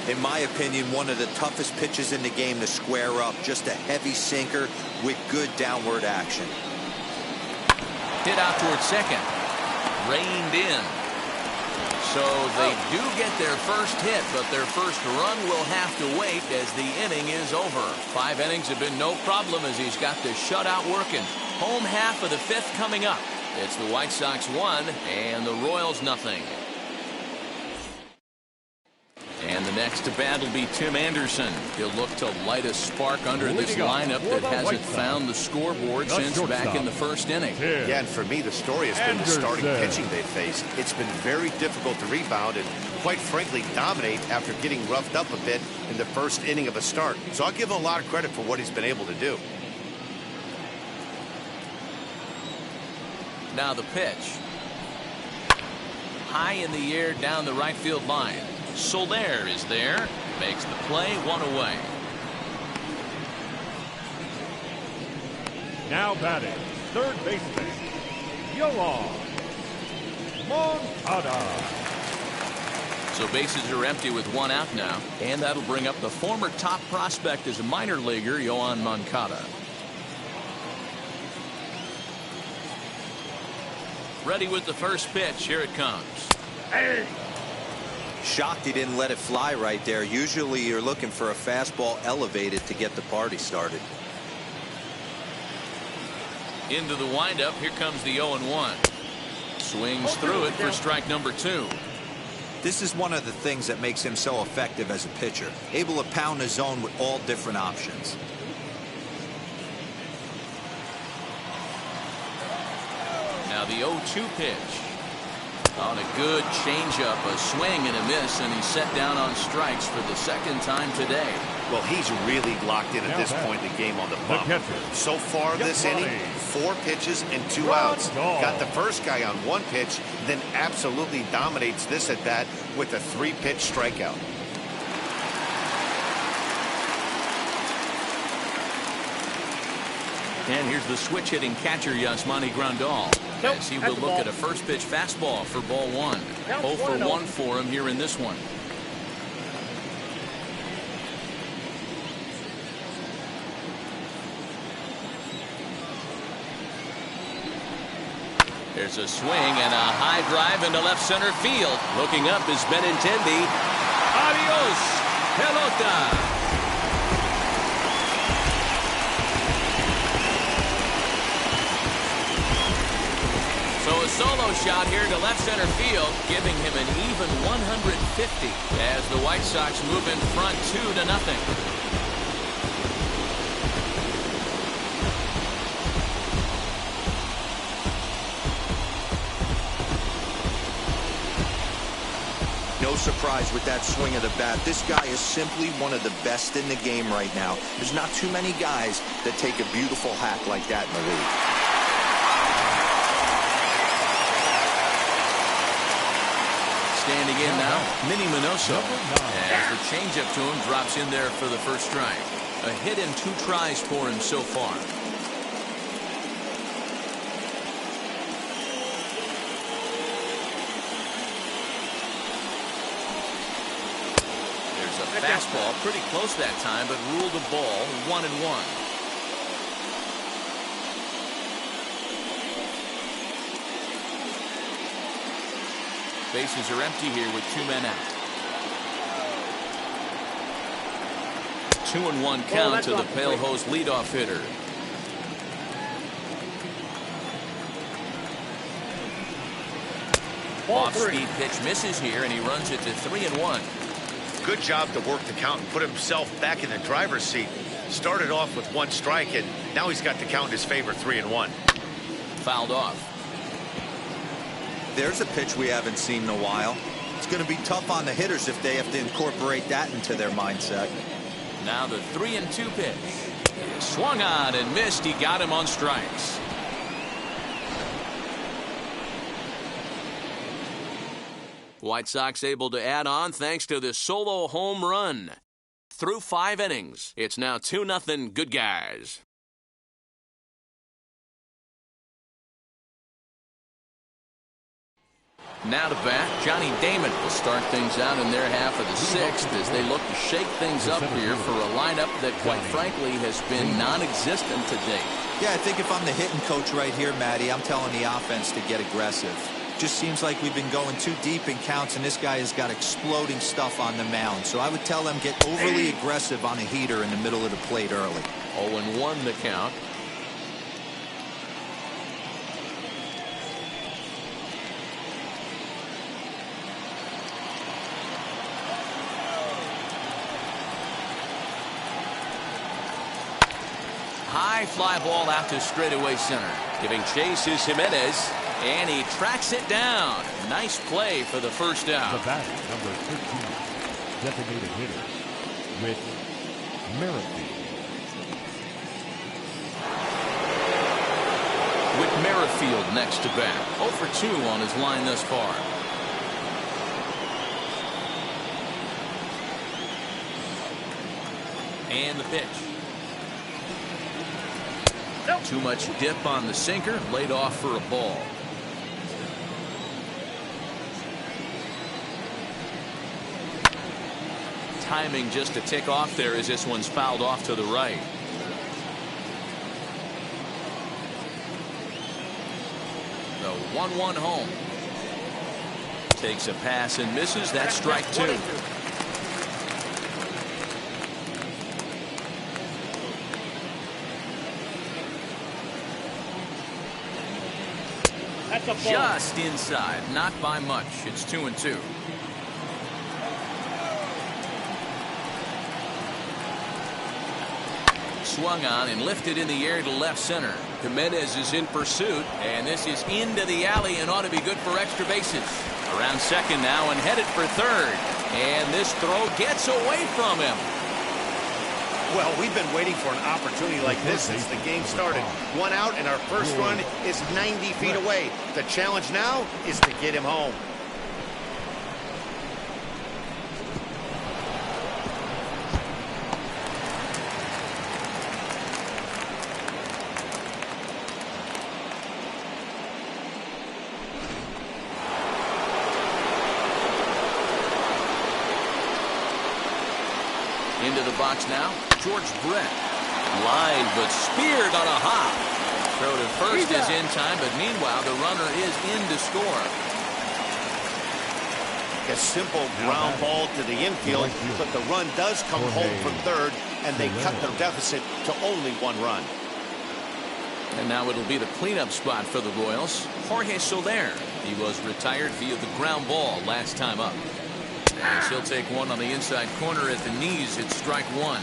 In my opinion, one of the toughest pitches in the game to square up. Just a heavy sinker with good downward action. Hit out towards second. Reined in. So they do get their first hit, but their first run will have to wait as the inning is over. 5 innings have been no problem as he's got the shutout working. Home half of the 5th coming up. It's the White Sox 1 and the Royals 0. Next to bat will be Tim Anderson. He'll look to light a spark under this lineup that hasn't found the scoreboard since back in the first inning. Yeah, and for me, the story has been the starting pitching they faced. It's been very difficult to rebound and, quite frankly, dominate after getting roughed up a bit in the first inning of a start. So I'll give him a lot of credit for what he's been able to do. Now the pitch. High in the air down the right field line. Soler is there. Makes the play, 1 away. Now batting, third baseman, Yoan Moncada. So bases are empty with 1 out now. And that'll bring up the former top prospect as a minor leaguer, Yoan Moncada. Ready with the first pitch. Here it comes. Hey. Shocked he didn't let it fly right there. Usually you're looking for a fastball elevated to get the party started. Into the windup. Here comes the 0-1. Swings through it for strike number 2. This is one of the things that makes him so effective as a pitcher. Able to pound the zone with all different options. Now the 0-2 pitch. On a good changeup, a swing and a miss, and he's set down on strikes for the second time today. Well, he's really locked in at this point in the game on the bump. So far this inning, 4 pitches and 2 outs. Got the first guy on 1 pitch, then absolutely dominates this at bat with a 3-pitch strikeout. And here's the switch-hitting catcher, Yasmani Grandal, as he will look at a first-pitch fastball for ball 1. 0 for 1 for him here in this one. There's a swing and a high drive into left center field. Looking up is Benintendi. Adios, pelota. So a solo shot here to left center field, giving him an even 150 as the White Sox move in front 2-0. No surprise with that swing of the bat. This guy is simply one of the best in the game right now. There's not too many guys that take a beautiful hack like that in the league. Standing in now, Minnie Minoso. As the changeup to him drops in there for the first strike. A hit and 2 tries for him so far. There's a fastball, pretty close that time, but ruled a ball, 1-1. Bases are empty here with 2 men out. 2-1 count to the Pale Hose leadoff hitter. Off-speed pitch misses here, and he runs it to 3-1. Good job to work the count and put himself back in the driver's seat. Started off with 1 strike, and now he's got the count in his favor, 3-1. Fouled off. There's a pitch we haven't seen in a while. It's going to be tough on the hitters if they have to incorporate that into their mindset. Now the 3-2 pitch. Swung on and missed. He got him on strikes. White Sox able to add on thanks to this solo home run. Through 5 innings, it's now 2-0 good guys. Now to bat, Johnny Damon will start things out in their half of the 6th as they look to shake things up here for a lineup that, quite frankly, has been non-existent to date. Yeah, I think if I'm the hitting coach right here, Matty, I'm telling the offense to get aggressive. Just seems like we've been going too deep in counts, and this guy has got exploding stuff on the mound. So I would tell them get overly aggressive on a heater in the middle of the plate early. 0-1 the count. high fly ball out to straightaway center. Giving chase is Jimenez, and he tracks it down. Nice play for the first out. The batter, number 15, designated hitter, Whit Merrifield. Whit Merrifield next to bat. 0 for 2 on his line thus far. And the pitch. Too much dip on the sinker, laid off for a ball. Timing just a tick off there as this one's fouled off to the right. The 1-1 home. Takes a pass and misses. That's strike 2. Just inside, not by much. It's 2-2. Swung on and lifted in the air to left center. Jimenez is in pursuit, and this is into the alley and ought to be good for extra bases. Around second now and headed for third. And this throw gets away from him. Well, we've been waiting for an opportunity like this since the game started. 1 out, and our first run is 90 feet away. The challenge now is to get him home. Into the box now, George Brett. Line, but speared on a hop. Throw to first is in time, but meanwhile, the runner is in to score. A simple ground ball to the infield, but the run does come home from third, and they cut their deficit to only 1 run. And now it'll be the cleanup spot for the Royals. Jorge Soler. He was retired via the ground ball last time up. As he'll take one on the inside corner at the knees. It's strike 1.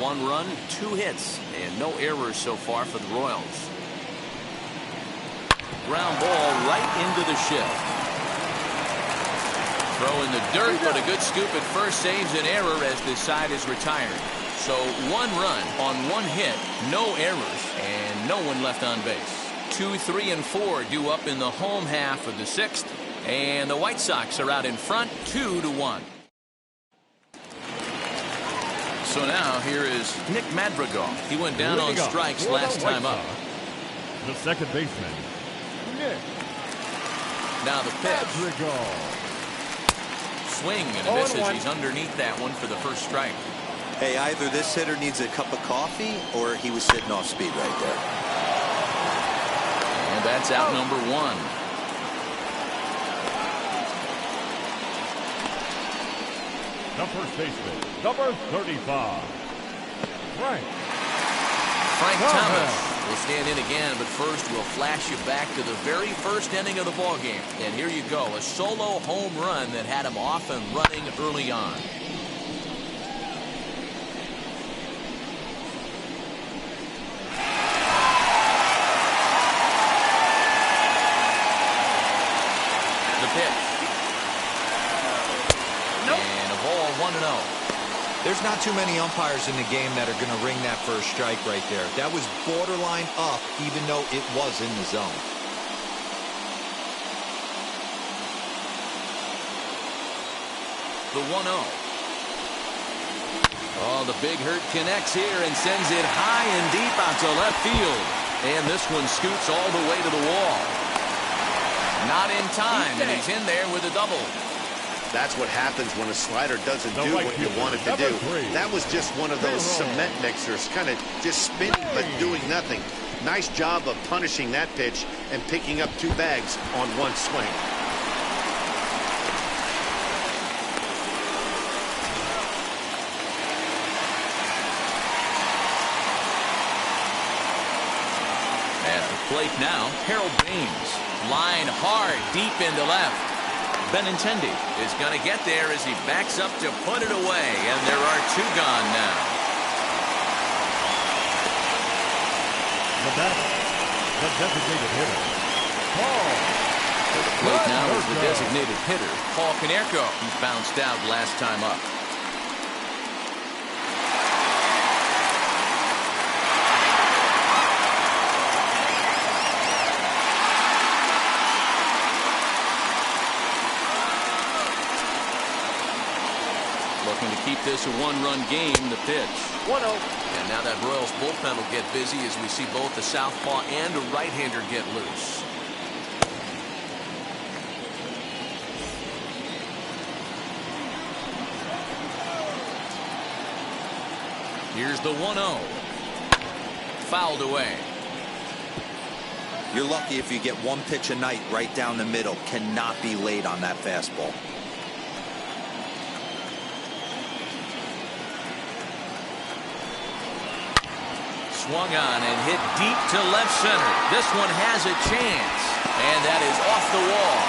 One run, 2 hits, and no errors so far for the Royals. Ground ball right into the shift. Throw in the dirt, but a good scoop at first saves an error as this side is retired. So 1 run on 1 hit, no errors, and no one left on base. 2, 3, and 4 due up in the home half of the 6th, and the White Sox are out in front 2-1. So now here is Nick Madrigal. He went down on strikes last time up. The second baseman, Nick. Now the pitch. Madrigal. Swing and a misses. He's underneath that one for the first strike. Hey, either this hitter needs a cup of coffee or he was sitting off speed right there. And that's out number 1. The first baseman, number 35, Frank Thomas will stand in again, but first we'll flash you back to the very first inning of the ballgame. And here you go, a solo home run that had him off and running early on. There's not too many umpires in the game that are going to ring that first strike right there. That was borderline up, even though it was in the zone. The 1-0. Oh, the big hurt connects here and sends it high and deep out to left field. And this one scoots all the way to the wall. Not in time, and he's in there with a double. That's what happens when a slider doesn't do what you want it to do. That was just one of those cement mixers, kind of just spinning but doing nothing. Nice job of punishing that pitch and picking up 2 bags on 1 swing. At the plate now, Harold Baines. Line hard, deep into left. Benintendi is going to get there as he backs up to put it away, and there are 2 gone now. The batter, the designated hitter, Paul. To the plate now is the designated hitter, Paul Konerko. He's bounced out last time up. Looking to keep this a 1-run game. The pitch. 1-0. And now that Royals bullpen will get busy as we see both the southpaw and a right-hander get loose. Here's the 1-0. Fouled away. You're lucky if you get 1 pitch a night right down the middle. Cannot be late on that fastball. Swung on and hit deep to left center. This one has a chance, and that is off the wall.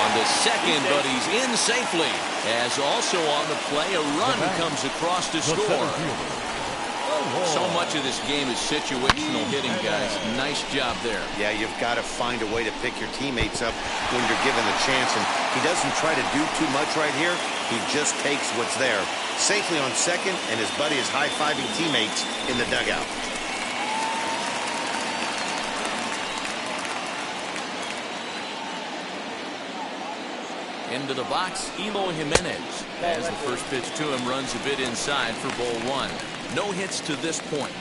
On the second, but he's in safely. As also on the play, a run comes across to score. So much of this game is situational hitting, guys. Nice job there. Yeah, you've got to find a way to pick your teammates up when you're given the chance, and he doesn't try to do too much right here. He just takes what's there. Safely on second, and his buddy is high-fiving teammates in the dugout. Into the box, Eloy Jimenez. As the first pitch to him runs a bit inside for ball 1. No hits to this point.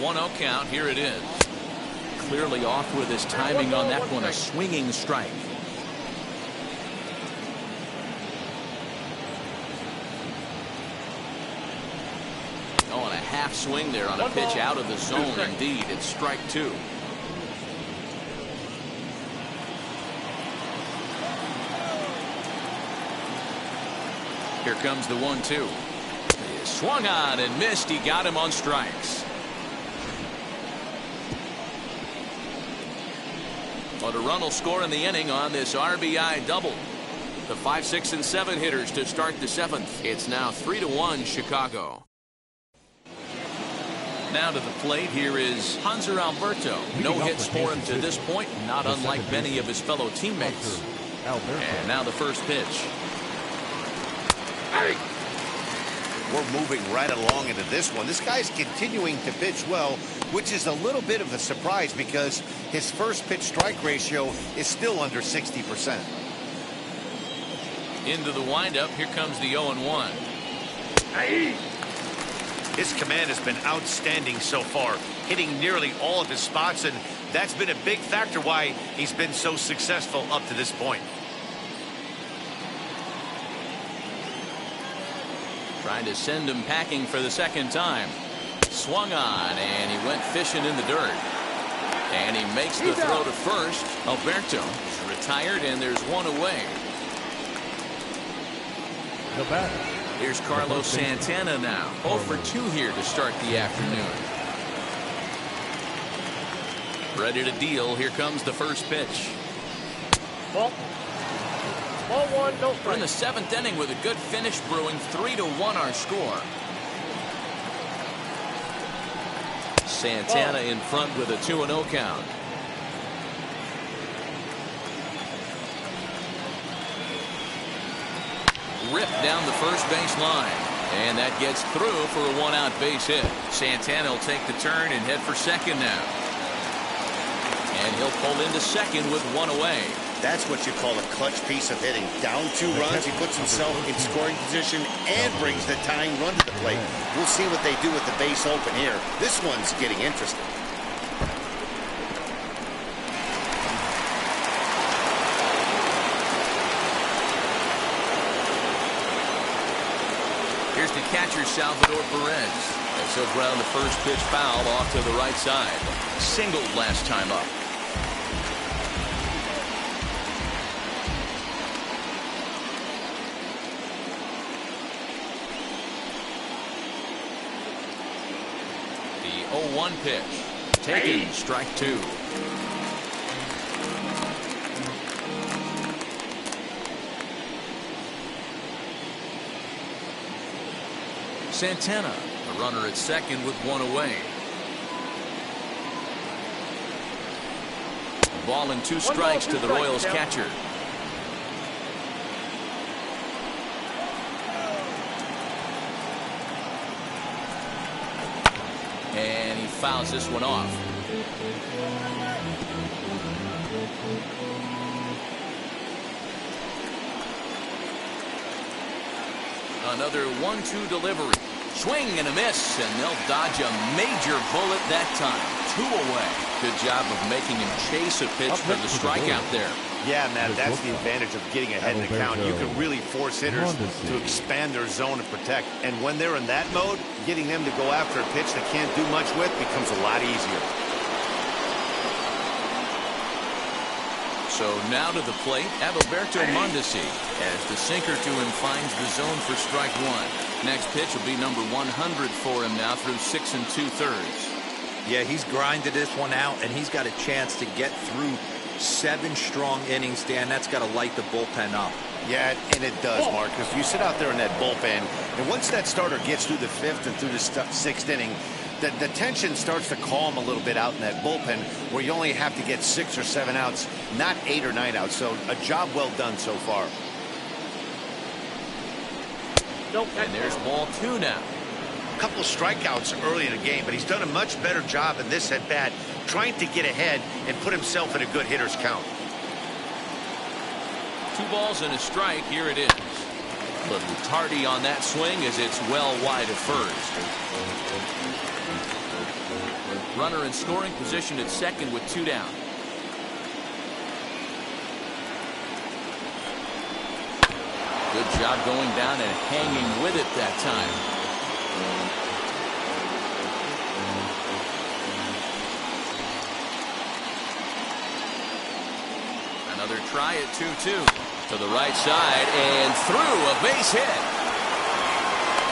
One-0 count. Here it is. Clearly off with his timing on that one. A swinging strike. Oh, and a half swing there on a pitch out of the zone. Indeed, it's strike 2. Here comes the 1-2. He swung on and missed. He got him on strikes. But a run will score in the inning on this RBI double. The 5, 6, and 7 hitters to start the 7th. It's now 3-1 Chicago. Now to the plate, here is Hanser Alberto. No hits for him to this point, not unlike many of his fellow teammates. And now the first pitch. We're moving right along into this one. This guy's continuing to pitch well, which is a little bit of a surprise because his first pitch strike ratio is still under 60%. Into the windup, here comes the 0-1. His command has been outstanding so far, hitting nearly all of his spots, and that's been a big factor why he's been so successful up to this point. Trying to send him packing for the second time. Swung on, and he went fishing in the dirt. And he makes the throw to first. Alberto is retired, and there's one away. The batter. Here's Carlos Santana now. 0 for 2 here to start the afternoon. Ready to deal. Here comes the first pitch. Ball 1, no strike. We're in the 7th inning with a good finish brewing. 3-1 our score. Santana in front with a 2-0 count. Ripped down the first base line. And that gets through for a 1-out base hit. Santana will take the turn and head for second now. And he'll pull into second with 1 away. That's what you call a clutch piece of hitting. Down 2 runs, he puts himself in scoring position and brings the tying run to the plate. We'll see what they do with the base open here. This one's getting interesting. Here's the catcher, Salvador Perez. As he'll ground the first pitch foul off to the right side. Singled last time up. 0-1 pitch. Taken, strike two. Santana, a runner at second with one away. Ball and two strikes to the Royals catcher. And he fouls this one off. Another 1-2 delivery. Swing and a miss, and they'll dodge a major bullet that time. 2 away. Good job of making him chase a pitch for the strikeout there. Yeah, Matt, that's the advantage of getting ahead in the count. You can really force hitters to expand their zone and protect. And when they're in that mode, getting them to go after a pitch they can't do much with becomes a lot easier. So now to the plate, Adalberto Mondesi, as the sinker to him finds the zone for strike one. Next pitch will be number 100 for him now through 6 2/3. Yeah, he's grinded this one out, and he's got a chance to get through 7 strong innings, Dan. That's got to light the bullpen up. Yeah, and it does, Mark. If you sit out there in that bullpen, and once that starter gets through the 5th and through the 6th inning, the tension starts to calm a little bit out in that bullpen, where you only have to get 6 or 7 outs, not 8 or 9 outs. So a job well done so far. And there's ball 2 now. A couple of strikeouts early in the game, but he's done a much better job in this at bat, trying to get ahead and put himself in a good hitter's count. 2 balls and a strike. Here it is. A little tardy on that swing as it's well wide of first. Runner in scoring position at second with 2 down. Good job going down and hanging with it that time. Another try at 2-2 to the right side and through a base hit.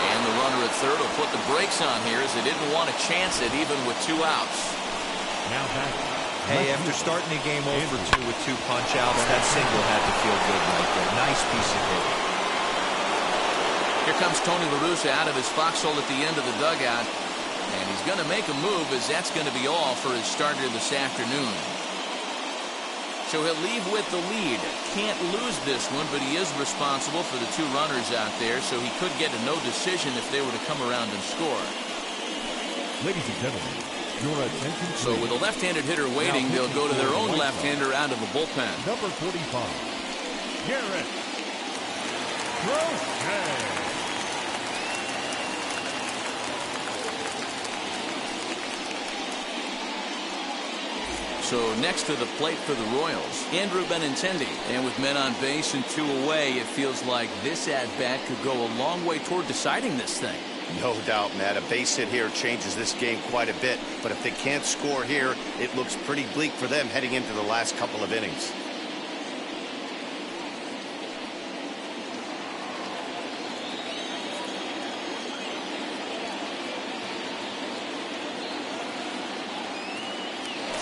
And the runner at third will put the brakes on here as they didn't want to chance it even with 2 outs. Now back. Hey, after starting the game 0-2 with 2 punch-outs, that single had to feel good right there. Nice piece of hitting. Here comes Tony La Russa out of his foxhole at the end of the dugout, and he's going to make a move as that's going to be all for his starter this afternoon. So he'll leave with the lead. Can't lose this one, but he is responsible for the 2 runners out there, so he could get a no decision if they were to come around and score. Ladies and gentlemen, your attention. So with a left-handed hitter waiting, they'll go to their own left-hander out of the bullpen. Number 45, Garrett Crochet. So next to the plate for the Royals, Andrew Benintendi. And with men on base and 2 away, it feels like this at-bat could go a long way toward deciding this thing. No doubt, Matt. A base hit here changes this game quite a bit. But if they can't score here, it looks pretty bleak for them heading into the last couple of innings.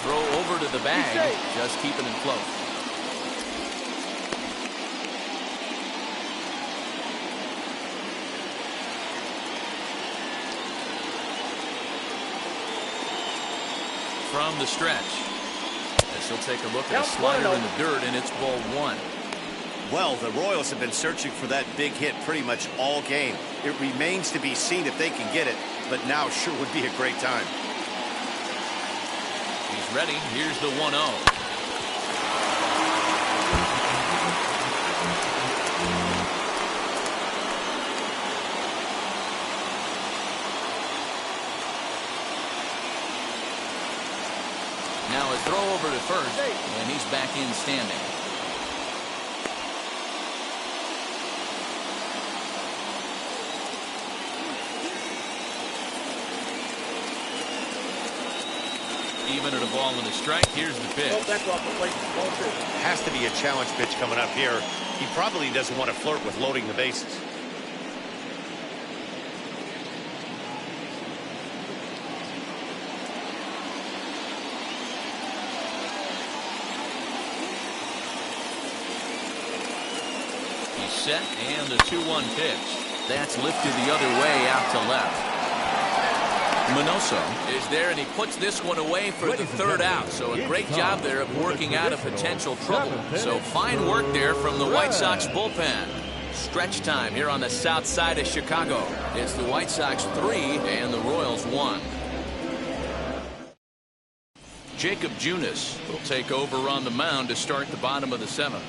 Throw over to the bag, just keeping him close. From the stretch. As he'll take a look at a slider in the dirt, and it's ball 1. Well, the Royals have been searching for that big hit pretty much all game. It remains to be seen if they can get it, but now sure would be a great time. He's ready. Here's the 1-0. Now a throw over to first, and he's back in standing. Even at a ball and a strike, here's the pitch. Has to be a challenge pitch coming up here. He probably doesn't want to flirt with loading the bases. set, and the 2-1 pitch. That's lifted the other way out to left. Minoso is there, and he puts this one away for the third out. So a great job there of working out of potential trouble. So fine work there from the White Sox bullpen. Stretch time here on the south side of Chicago. It's the White Sox 3 and the Royals 1. Jacob Junis will take over on the mound to start the bottom of the 7th.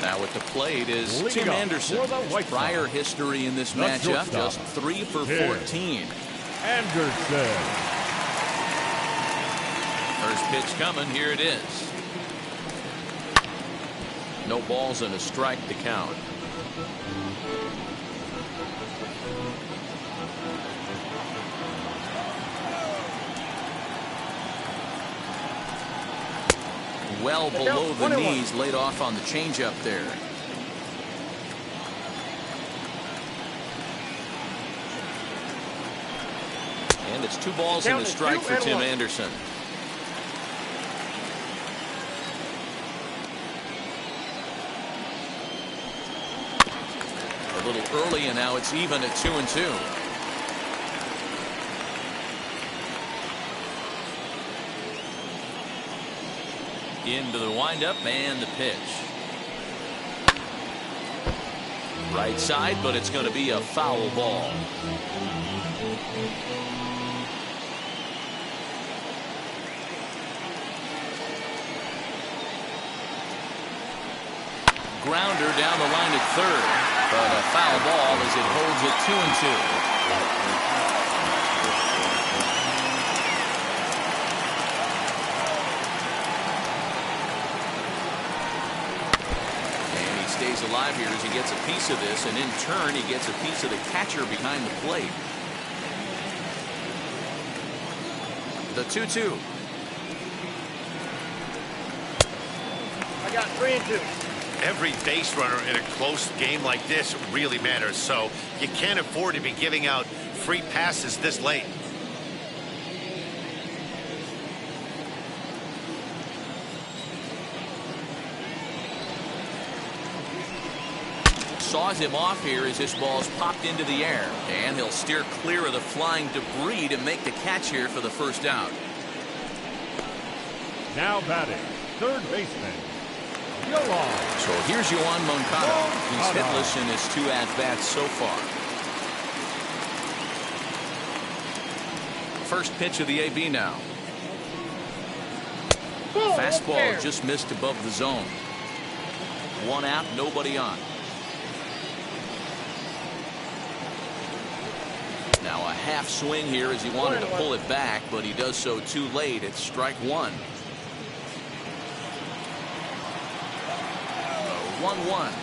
Now at the plate is Tim Anderson. Prior history in this matchup, just 3 for 14. Anderson. First pitch coming. Here it is. No balls and a strike to count. Well below the knees, laid off on the changeup there. And it's 2 balls and a strike for Tim Anderson. A little early, and now it's even at 2-2. Into the windup and the pitch. Right side, but it's going to be a foul ball. Grounder down the line at third, but a foul ball as it holds it 2-2. Stays alive here as he gets a piece of this, and in turn he gets a piece of the catcher behind the plate. The 2-2. I got 3-2. Every base runner in a close game like this really matters, so you can't afford to be giving out free passes this late. Saws him off here as this ball's popped into the air, and he'll steer clear of the flying debris to make the catch here for the first out. Now batting, third baseman, Yoan. So here's Yoan Moncada. He's hitless in his 2 at-bats so far. First pitch of the AB now. Fastball just missed above the zone. 1 out, nobody on. Now a half swing here as he wanted to pull it back, but he does so too late. It's strike 1. 1-1.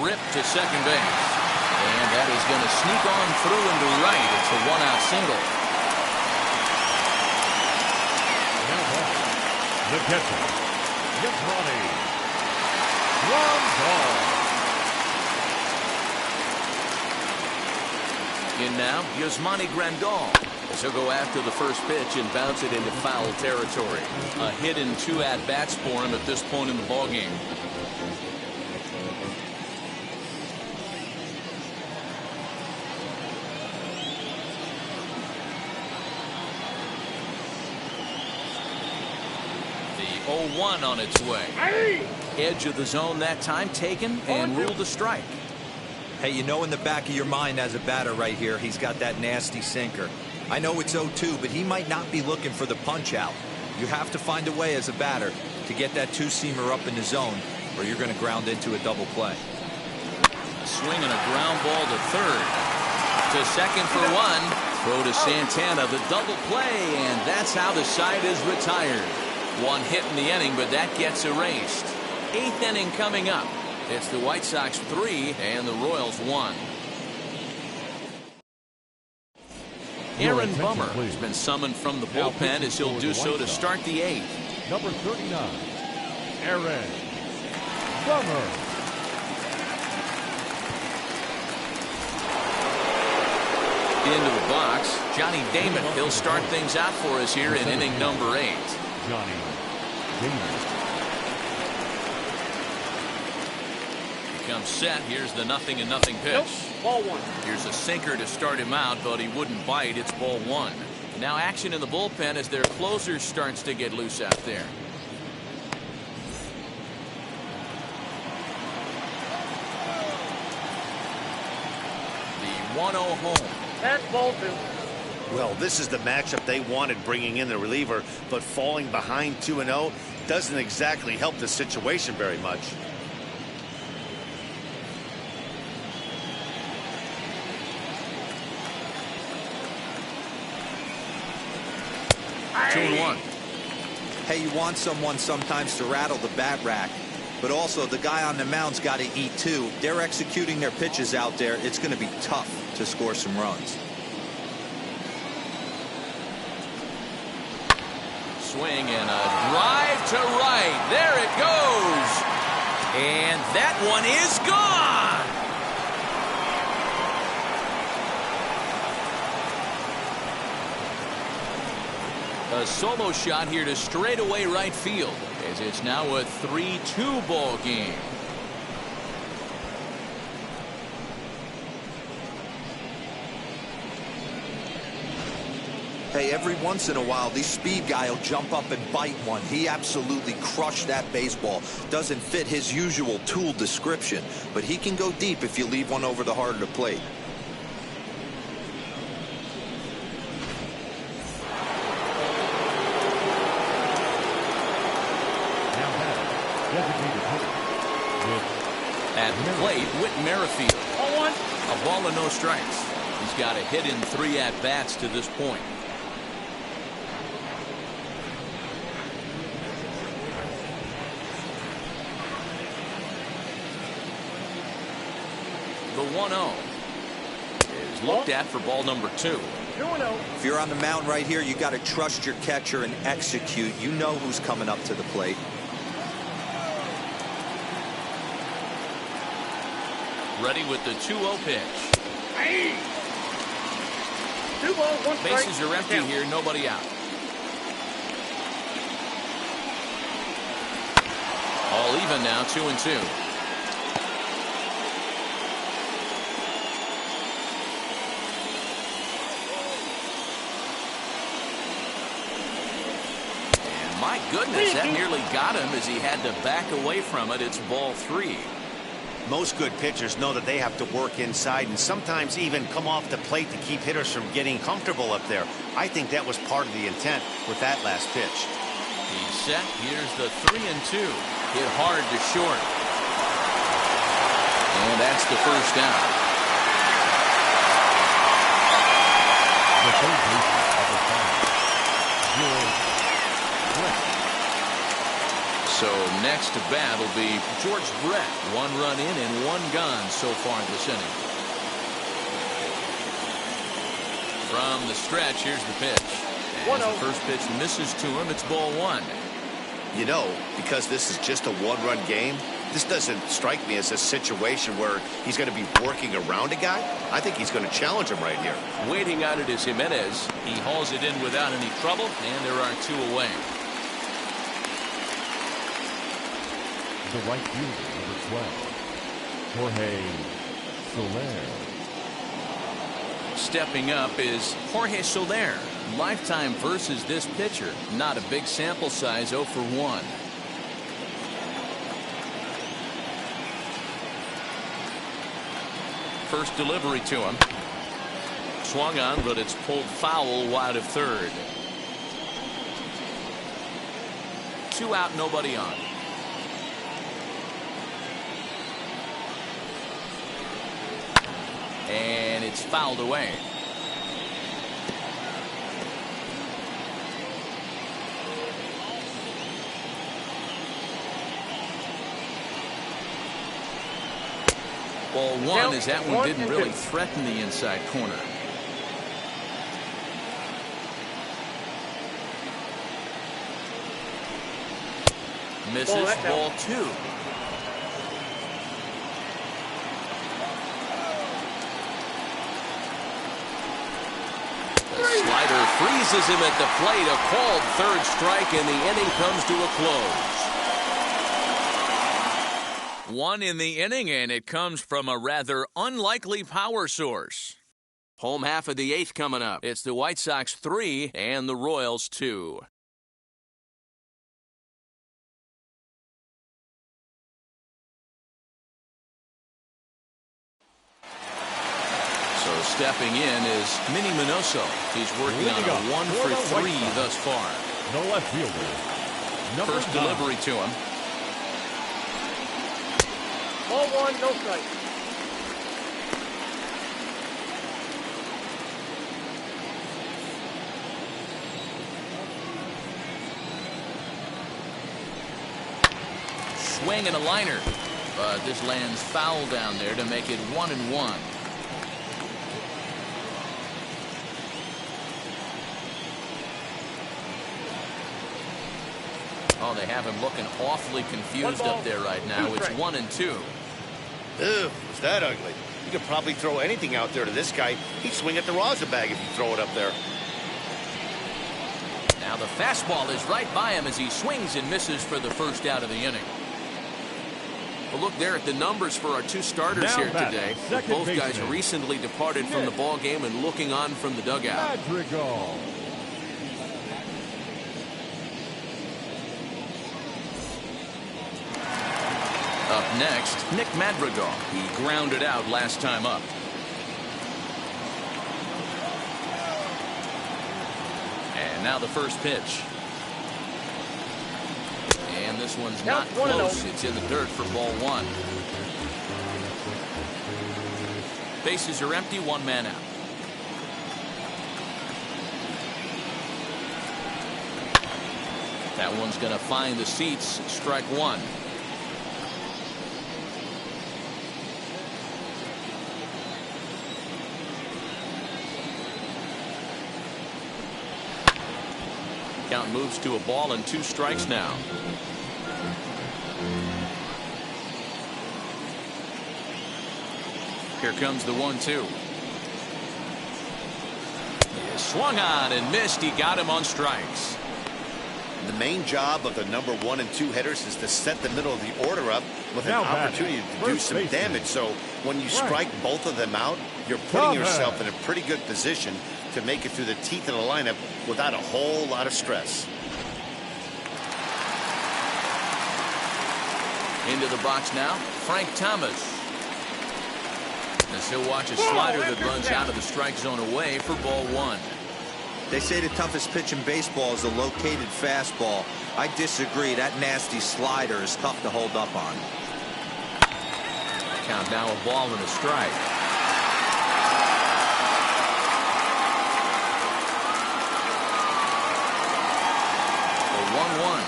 Ripped to second base. And that is going to sneak on through into right. It's a 1-out single. Now back, the catcher, Yasmani Grandal. In now, Yasmani Grandal. As he'll go after the first pitch and bounce it into foul territory. A hit in 2 at-bats for him at this point in the ballgame. The 0-1 on its way. Edge of the zone that time taken and ruled a strike. Hey, you know in the back of your mind as a batter right here, he's got that nasty sinker. I know it's 0-2, but he might not be looking for the punch out. You have to find a way as a batter to get that 2-seamer up in the zone, or you're going to ground into a double play. Swing and a ground ball to third. To second for 1. Throw to Santana, the double play, and that's how the side is retired. 1 hit in the inning, but that gets erased. 8th inning coming up. It's the White Sox 3 and the Royals 1. Aaron Bummer has been summoned from the bullpen as he'll do so to start the 8th. Number 39, Aaron Bummer. Sox, Johnny Damon. He'll start things out for us here in inning number 8. Johnny Damon. He comes set. Here's the 0-0 pitch. Nope. Ball 1. Here's a sinker to start him out, but he wouldn't bite. It's ball 1. Now action in the bullpen as their closer starts to get loose out there. The 1-0 home. That's ball 2. Well, this is the matchup they wanted, bringing in the reliever, but falling behind 2-0 doesn't exactly help the situation very much. Hey. 2-1. Hey, you want someone sometimes to rattle the bat rack, but also the guy on the mound's got to eat too. They're executing their pitches out there. It's going to be tough to score some runs. Swing and a drive to right. There it goes. And that one is gone. A solo shot here to straightaway right field, as it's now a 3-2 ball game. Hey, every once in a while, the speed guy will jump up and bite one. He absolutely crushed that baseball. Doesn't fit his usual tool description, but he can go deep if you leave one over the heart of the plate. At the plate, Whit Merrifield. Ball 1. A ball and no strikes. He's got a hit in 3 at-bats to this point. The 1-0 is looked at for ball number 2. 2-0. If you're on the mound right here, you got to trust your catcher and execute. You know who's coming up to the plate. Ready with the 2-0 pitch. Hey. 2 balls, 1 strike. Bases are empty here, nobody out. All even now, 2-2. And my goodness, that nearly got him as he had to back away from it. It's ball 3. Most good pitchers know that they have to work inside and sometimes even come off the plate to keep hitters from getting comfortable up there. I think that was part of the intent with that last pitch. He's set. Here's the 3-2. Hit hard to short. And that's the first down. The third baseman of the time, George Brett. So next to bat will be George Brett. 1 run in and 1 gone so far this inning. From the stretch, here's the pitch. As the first pitch misses to him, it's ball 1. You know, because this is just a 1-run game, this doesn't strike me as a situation where he's going to be working around a guy. I think he's going to challenge him right here. Waiting on it is Jimenez. He hauls it in without any trouble, and there are 2 away. The right fielder, number 12, Jorge Soler. Stepping up is Jorge Soler. Lifetime versus this pitcher. Not a big sample size, 0 for 1. First delivery to him. Swung on, but it's pulled foul wide of third. 2 out, nobody on. And it's fouled away. Ball 1 as that one didn't really threaten the inside corner. Misses. Ball 2. freezes him at the plate. A called third strike, and the inning comes to a close. One in the inning, and it comes from a rather unlikely power source. Home half of the eighth coming up. It's the White Sox 3 and the Royals 2. So stepping in is Minnie Minoso. He's working on a 1-for-3 thus far. The left fielder, number First 9. delivery to him. Ball 1, no strike. Swing and a liner. But this lands foul down there to make it 1-1. Oh, they have him looking awfully confused up there right now. It's 1-2. Ew, was that ugly? You could probably throw anything out there to this guy. He'd swing at the rosin bag if you throw it up there. Now the fastball is right by him as he swings and misses for the first out of the inning. Well, look there at the numbers for our two starters Now here today. Both guys baseman. recently departed from the ball game and looking on from the dugout. Madrigal. Up next, Nick Madrigal. He grounded out last time up. And now the first pitch. And this one's not close. It's in the dirt for ball 1. Bases are empty, one man out. That one's going to find the seats. Strike 1. Count moves to a ball and 2 strikes now. Here comes the 1-2. He swung on and missed. He got him on strikes. The main job of the number 1 and 2 hitters is to set the middle of the order up with an opportunity to do some damage. So when you strike both of them out, you're putting yourself in a pretty good position to make it through the teeth of the lineup without a whole lot of stress. Into the box now, Frank Thomas. As he'll watch a slider that runs out of the strike zone away for ball 1. They say the toughest pitch in baseball is a located fastball. I disagree. That nasty slider is tough to hold up on. Count now a ball and a strike. The 1-1.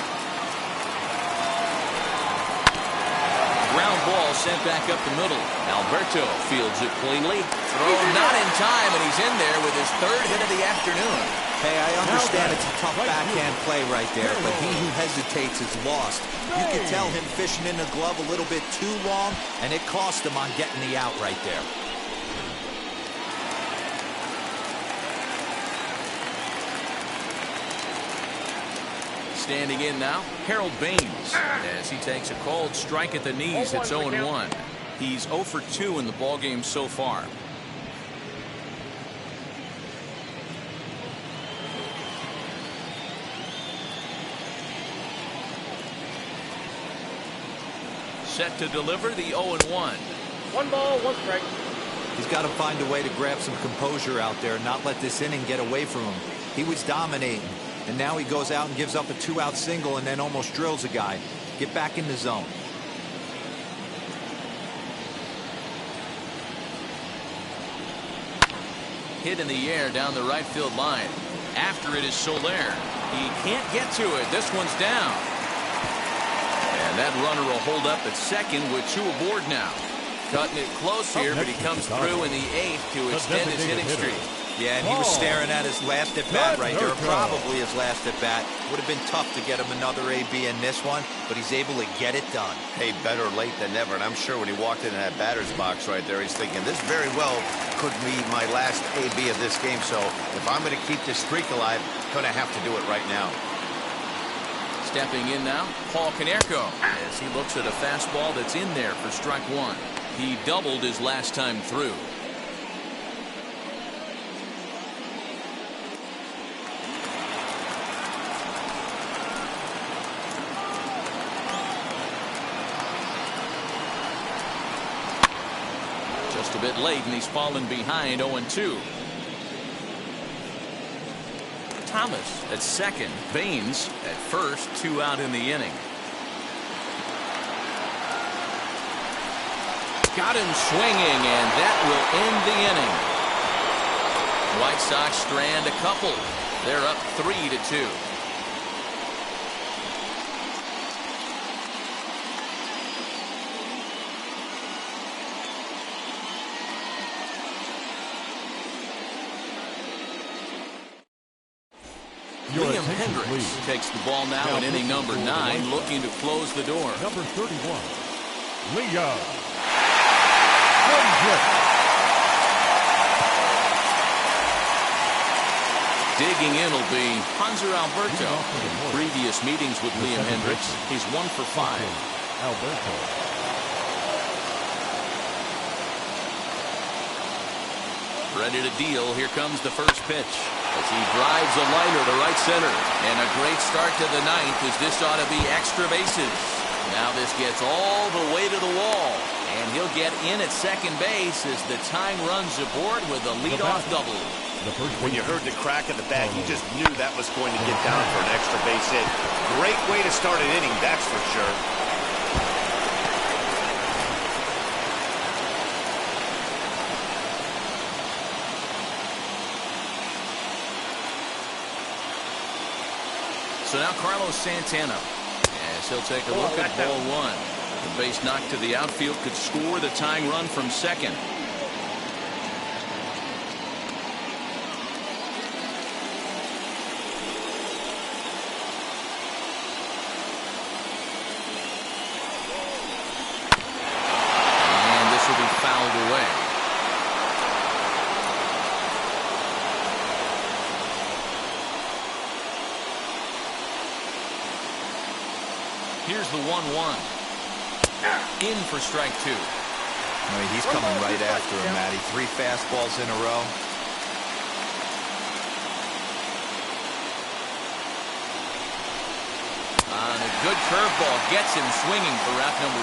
Ground ball sent back up the middle. Alberto fields it cleanly. Throw not in time, and he's in there with his 3rd hit of the afternoon. Hey, I understand it's a tough backhand play right there, but he who hesitates is lost. You can tell him fishing in the glove a little bit too long, and it cost him on getting the out right there. Standing in now, Harold Baines. As he takes a cold strike at the knees, it's 0-1. He's 0 for 2 in the ballgame so far. Set to deliver the 0-1. 1 ball, 1 strike. He's got to find a way to grab some composure out there and not let this inning get away from him. He was dominating, and now he goes out and gives up a 2-out single and then almost drills a guy. Get back in the zone. Hit in the air down the right field line. After it is Soler. He can't get to it. This one's down. And that runner will hold up at second with 2 aboard now. Cutting it close here, but he comes through in the 8th to extend his hitting streak. Yeah, and he was staring at his last at bat right there, probably his last at bat. Would have been tough to get him another AB in this one, but he's able to get it done. Hey, better late than never. And I'm sure when he walked into that batter's box right there, he's thinking, this very well could be my last AB of this game. So if I'm going to keep this streak alive, I'm going to have to do it right now. Stepping in now, Paul Konerko, as he looks at a fastball that's in there for strike one. He doubled his last time through. Just a bit late, and he's fallen behind 0-2. Thomas at second, Baines at first, 2 out in the inning. Got him swinging, and that will end the inning. White Sox strand a couple. They're up 3-2. Liam Hendricks takes the ball now in inning number 9, looking to close the door. Number 31, Liam Hendricks. Digging in will be Hanser Alberto. In previous meetings with Liam Hendricks, he's 1 for 5. Alberto. Ready to deal. Here comes the first pitch as he drives a liner to right center. And a great start to the 9th, as this ought to be extra bases. Now this gets all the way to the wall, and he'll get in at second base as the tying runs aboard with a leadoff double. When you heard the crack of the bat, you just knew that was going to get down for an extra base hit. Great way to start an inning, that's for sure. So now Carlos Santana, as he'll take a look at ball 1. The base knock to the outfield could score the tying run from second. And this will be fouled away. Here's the 1-1. In for strike 2. He's coming right after him, Matty. 3 fastballs in a row. And a good curveball gets him swinging for route number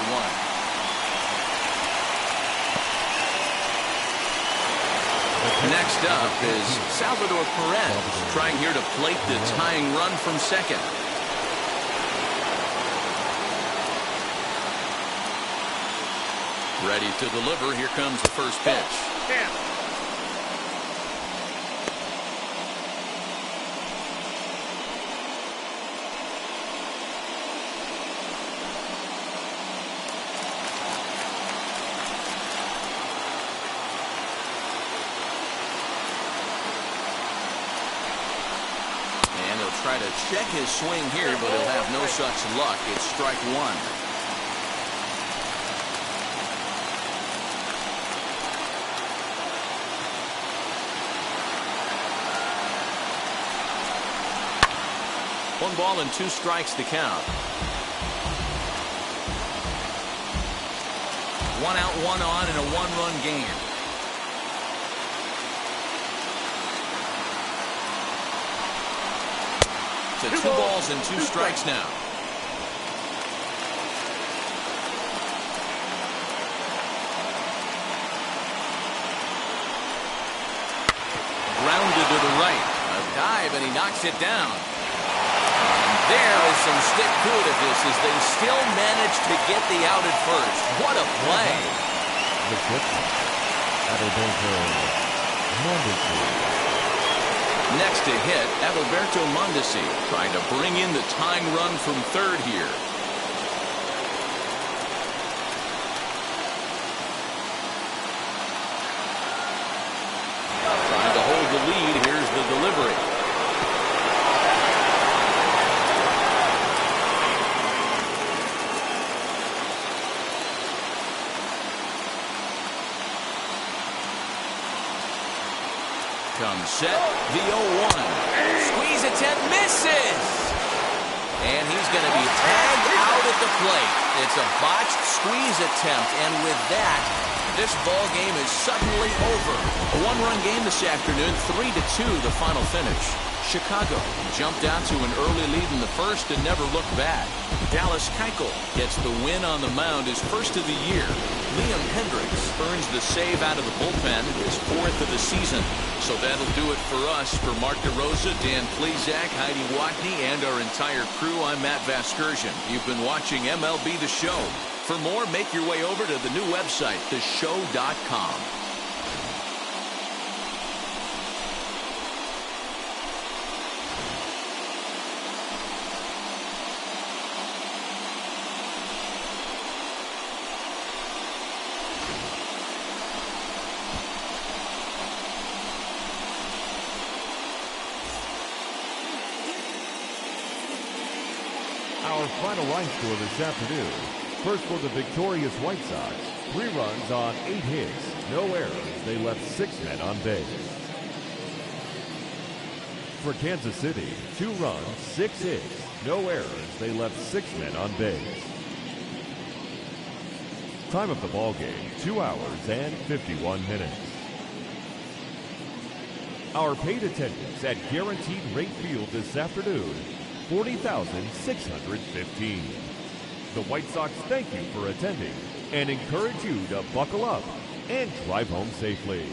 1. Next up is Salvador Perez, trying here to plate the tying run from second. Ready to deliver. Here comes the first pitch. And he'll try to check his swing here, but he'll have no such luck. It's strike 1. One ball and 2 strikes to count. 1 out, 1 on in a 1-run game. So 2 balls and 2 strikes now. Grounded to the right. A dive, and he knocks it down. There is some stick-to-itiveness as they still manage to get the out at first. What a play. The pitcher, Adalberto Mondesi. Next to hit, Adalberto Mondesi, trying to bring in the tying run from third here. Trying to hold the comes set. The 0-1. Squeeze attempt misses. And he's going to be tagged out at the plate. It's a botched squeeze attempt. And with that, this ball game is suddenly over. A one-run game this afternoon, 3-2 the final finish. Chicago jumped out to an early lead in the first and never looked back. Dallas Keuchel gets the win on the mound, his first of the year. Liam Hendricks earns the save out of the bullpen, his fourth of the season. So that'll do it for us. For Mark DeRosa, Dan Plesac, Heidi Watney, and our entire crew, I'm Matt Vasgersian. You've been watching MLB The Show. For more, make your way over to the new website, theshow.com. Our final line score this afternoon. First for the victorious White Sox. 3 runs on 8 hits. No errors. They left 6 men on base. For Kansas City, 2 runs, 6 hits. No errors. They left 6 men on base. Time of the ball game, 2 hours and 51 minutes. Our paid attendance at Guaranteed Rate Field this afternoon, 40,615. The White Sox thank you for attending and encourage you to buckle up and drive home safely.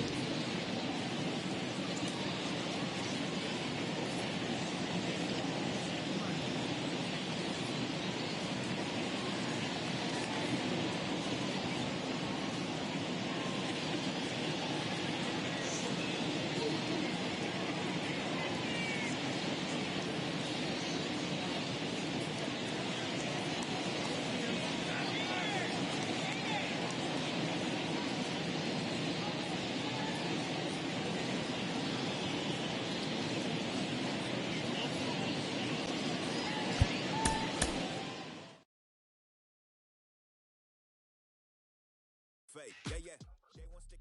Yeah, yeah. They want stick